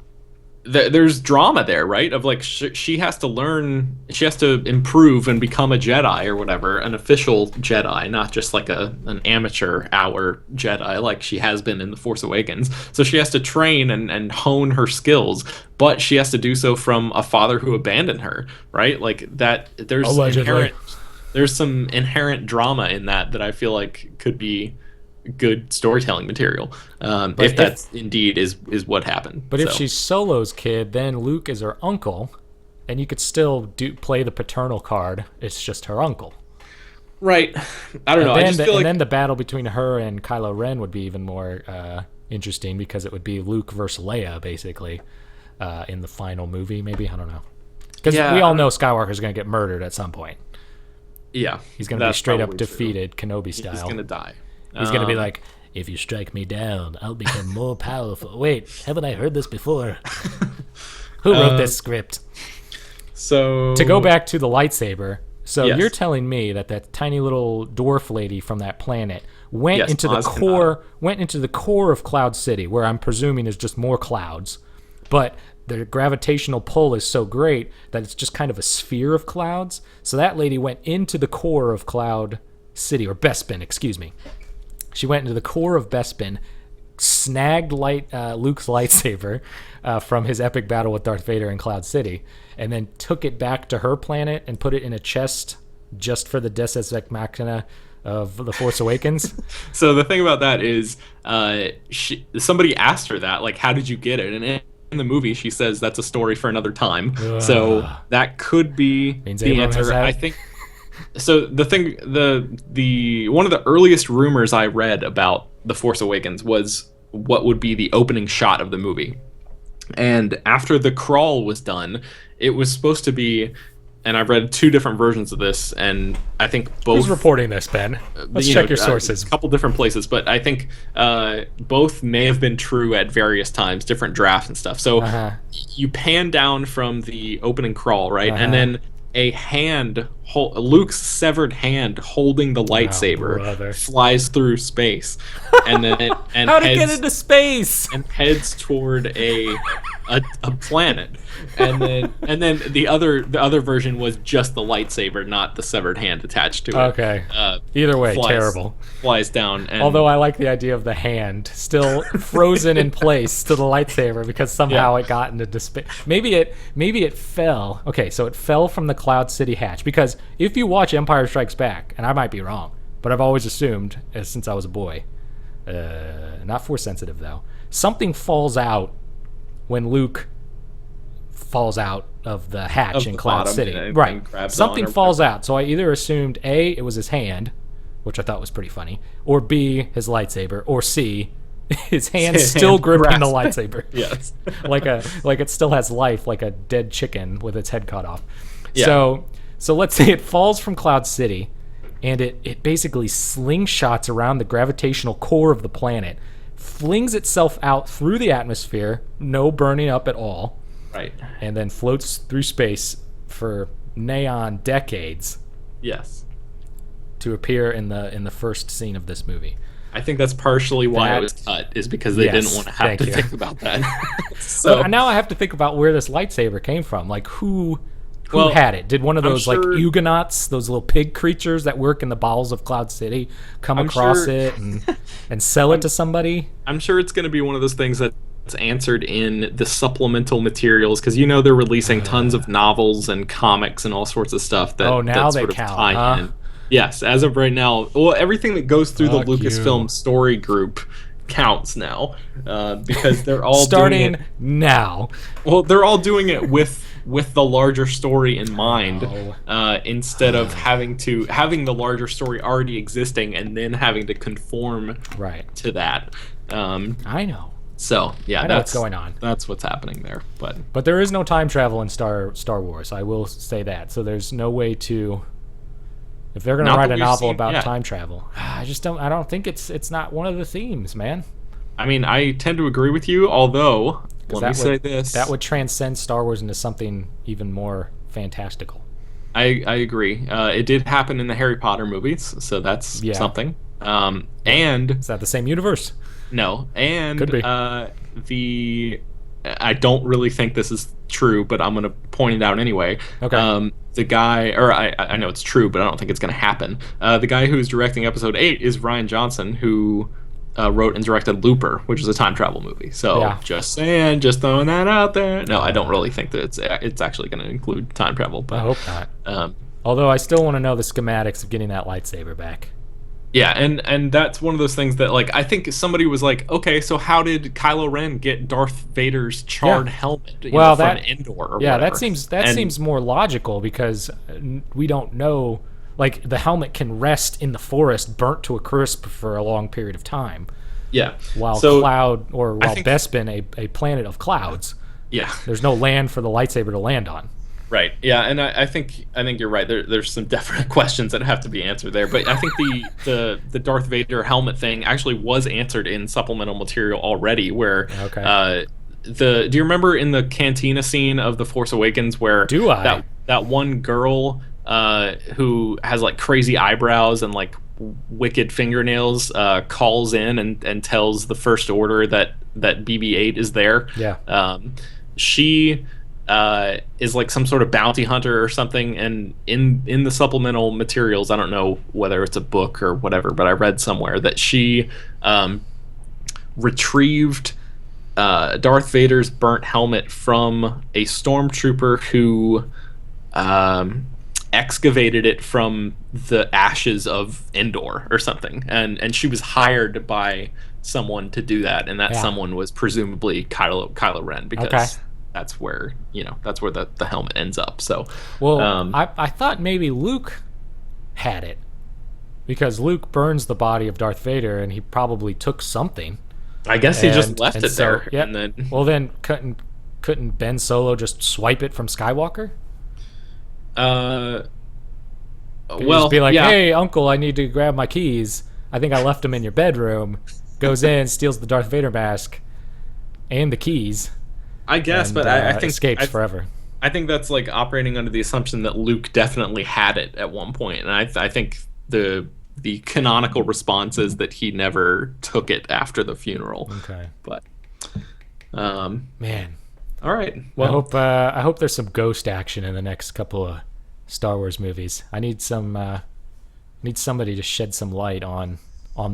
there's drama there, right? Of like she has to learn, she has to improve and become a Jedi or whatever, an official Jedi, not just like an amateur hour Jedi like she has been in The Force Awakens. So she has to train and hone her skills, but she has to do so from a father who abandoned her, right? Like that. Allegedly. There's some inherent drama in that I feel like could be good storytelling material, if that indeed is what happened. But if So, she's Solo's kid, then Luke is her uncle, and you could still play the paternal card. It's just her uncle. right, I don't know. I just feel like then the battle between her and Kylo Ren would be even more interesting because it would be Luke versus Leia, basically, in the final movie, maybe. I don't know. Because we all know Skywalker's going to get murdered at some point. yeah, He's going to be that's straight up probably true. defeated, Kenobi style. He's gonna die. He's going to be like, if you strike me down, I'll become more powerful. Wait, haven't I heard this before? Who wrote this script? So To go back to the lightsaber, so Yes. you're telling me that tiny little dwarf lady from that planet went Yes, into the Maz core of Cloud City, where I'm presuming is just more clouds, but the gravitational pull is so great that it's just kind of a sphere of clouds. So that lady went into the core of Cloud City, or Bespin, excuse me. She went into the core of Bespin, snagged Luke's lightsaber from his epic battle with Darth Vader in Cloud City, and then took it back to her planet and put it in a chest just for the Deus Ex Machina of The Force Awakens. So the thing about that is, somebody asked her that, like, how did you get it? And in the movie, she says that's a story for another time. So that could be Means the Abraham has answer. that? I think. So the thing, the one of the earliest rumors I read about The Force Awakens was what would be the opening shot of the movie. And after the crawl was done, it was supposed to be, and I've read two different versions of this, and I think both. Who's reporting this, Ben? Let's check your sources. A couple different places, but I think both may have been true at various times, different drafts and stuff. So you pan down from the opening crawl, right, and then a hand, Luke's severed hand holding the lightsaber, flies through space, and then How'd it get into space? And heads toward a planet, and then the other version was just the lightsaber, not the severed hand attached to it. Okay. Either way, terrible. Flies down. And, although I like the idea of the hand still frozen in place to the lightsaber because somehow it got into space. Maybe it fell. Okay, so it fell from the Cloud City hatch, because if you watch Empire Strikes Back, and I might be wrong, but I've always assumed since I was a boy, not Force sensitive though, something falls out when Luke falls out of the hatch of in the Cloud bottom, City. and Right. grabs Something on or falls out. So I either assumed A, it was his hand, which I thought was pretty funny, or B, his lightsaber, or C, his hand still gripping the lightsaber. Yes. like it still has life, like a dead chicken with its head cut off. Yeah. So let's say it falls from Cloud City, and it basically slingshots around the gravitational core of the planet, flings itself out through the atmosphere, no burning up at all, Right. and then floats through space for neon decades Yes. to appear in the first scene of this movie. I think that's partially why That- it was cut, is because they Yes, didn't want to have thank to you. think about that. So But now I have to think about where this lightsaber came from. Like who Well, had it? Did one of I'm those like sure- Huguenots, those little pig creatures that work in the bowels of Cloud City, come I'm across sure- it and sell it to somebody? I'm sure it's going to be one of those things that's answered in the supplemental materials, because they're releasing tons of novels and comics and all sorts of stuff that Oh, now that they sort of count, tie huh? in. Yes, as of right now, well, everything that goes through Fuck the Lucasfilm you. story group counts now, because they're all Starting doing it, now. well, they're all doing it with with the larger story in mind, Oh. instead of having the larger story already existing and then having to conform Right. to that. I know. So yeah, I know that's what's going on. That's what's happening there. But there is no time travel in Star Wars. I will say that. So there's no way to. If they're gonna Not write that a we've novel seen- about yeah. time travel, I just don't. I don't think it's not one of the themes, man. I mean, I tend to agree with you. Although, let me say this: that would transcend Star Wars into something even more fantastical. I agree. It did happen in the Harry Potter movies, so that's Yeah. something. And Is that the same universe? no, and Could be. I don't really think this is true, but I'm going to point it out anyway. Okay. The guy, or I know it's true, but I don't think it's going to happen. The guy who's directing Episode 8 is Rian Johnson, who wrote and directed Looper, which is a time travel movie. So Yeah. just saying, just throwing that out there. No, I don't really think that it's actually going to include time travel. But I hope not. Um, Although I still want to know the schematics of getting that lightsaber back. Yeah, and that's one of those things that, like, I think somebody was like, okay, so how did Kylo Ren get Darth Vader's charred helmet Well, from that- Endor or Yeah, whatever? that seems more logical because we don't know. Like the helmet can rest in the forest, burnt to a crisp for a long period of time, Yeah. while so, while think- Bespin, a planet of clouds. yeah, There's no land for the lightsaber to land on. right. Yeah, and I think you're right. There's some definite questions that have to be answered there, but I think the Darth Vader helmet thing actually was answered in supplemental material already, where Okay. do you remember in the cantina scene of The Force Awakens where Do I? that one girl who has like crazy eyebrows and like wicked fingernails calls in and tells the First Order that BB-8 is there. Yeah. She is like some sort of bounty hunter or something, and in the supplemental materials, I don't know whether it's a book or whatever, but I read somewhere that she retrieved Darth Vader's burnt helmet from a stormtrooper who excavated it from the ashes of Endor or something, and she was hired by someone to do that, and that Yeah. someone was presumably Kylo Ren, because Okay. that's where the helmet ends up. So Well, I thought maybe Luke had it because Luke burns the body of Darth Vader, and he probably took something. I guess he just And- left and it so- there, yeah. and then Well, then couldn't Ben Solo just swipe it from Skywalker? Could he just be like, yeah. "Hey, Uncle, I need to grab my keys. I think I left them in your bedroom." Goes in, steals the Darth Vader mask and the keys. I guess, and, but I think escapes forever. I think that's like operating under the assumption that Luke definitely had it at one point, and I think the canonical response is that he never took it after the funeral. Okay, But man. all right, I well, hope there's some ghost action in the next couple of Star Wars movies. I need somebody to shed some light on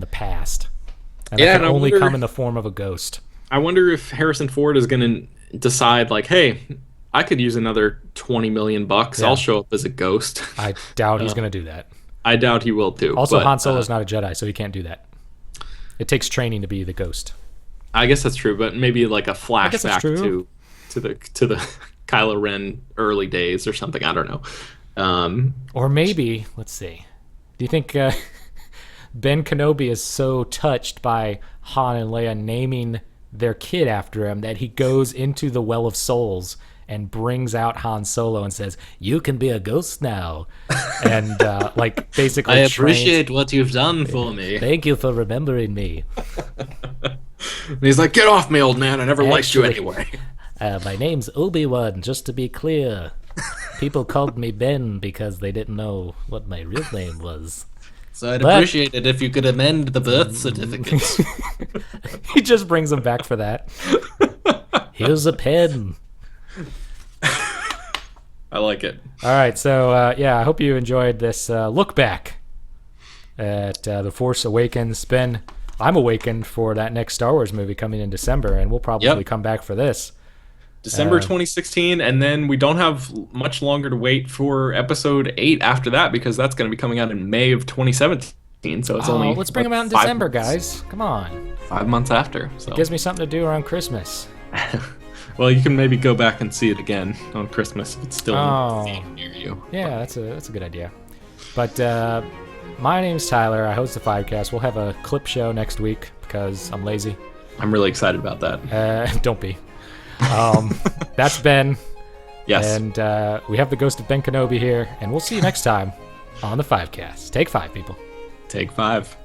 the past, and Yeah, that and can I only wonder- come in the form of a ghost. I wonder if Harrison Ford is going to decide like, hey, I could use another $20 million. Yeah. I'll show up as a ghost. I doubt he's going to do that. I doubt he will too. Also, but, Han Solo's not a Jedi, so he can't do that. It takes training to be the ghost. I guess that's true, but maybe like a guess that's flashback true. to the Kylo Ren early days or something. I don't know. Or maybe, let's see. Do you think Ben Kenobi is so touched by Han and Leia naming their kid after him that he goes into the Well of Souls and brings out Han Solo and says, "You can be a ghost now," and like basically trains, what you've done for me. "Thank you for remembering me. And he's like, "Get off me, old man! I never liked you Actually- anyway." My name's Obi-Wan, just to be clear. People called me Ben because they didn't know what my real name was." So I'd But- appreciate it if you could amend the birth certificate. He just brings them back for that. Here's a pen. I like it. All right, so yeah, I hope you enjoyed this look back at The Force Awakens. Ben, I'm awakened for that next Star Wars movie coming in December, and we'll probably Yep. come back for this. December 2016, and then we don't have much longer to wait for episode 8 after that, because that's going to be coming out in May of 2017. So it's only Let's bring them out in 5 December, months- guys. Come on. 5 months after. So Gives me something to do around Christmas. Well, you can maybe go back and see it again on Christmas if it's still Oh. in the theater near you. Yeah, that's a good idea. But my name's Tyler. I host the Fivecast. We'll have a clip show next week because I'm lazy. I'm really excited about that. Don't be. That's Ben. Yes. And we have the ghost of Ben Kenobi here, and we'll see you next time on the Fivecast. Take 5, people. Take 5.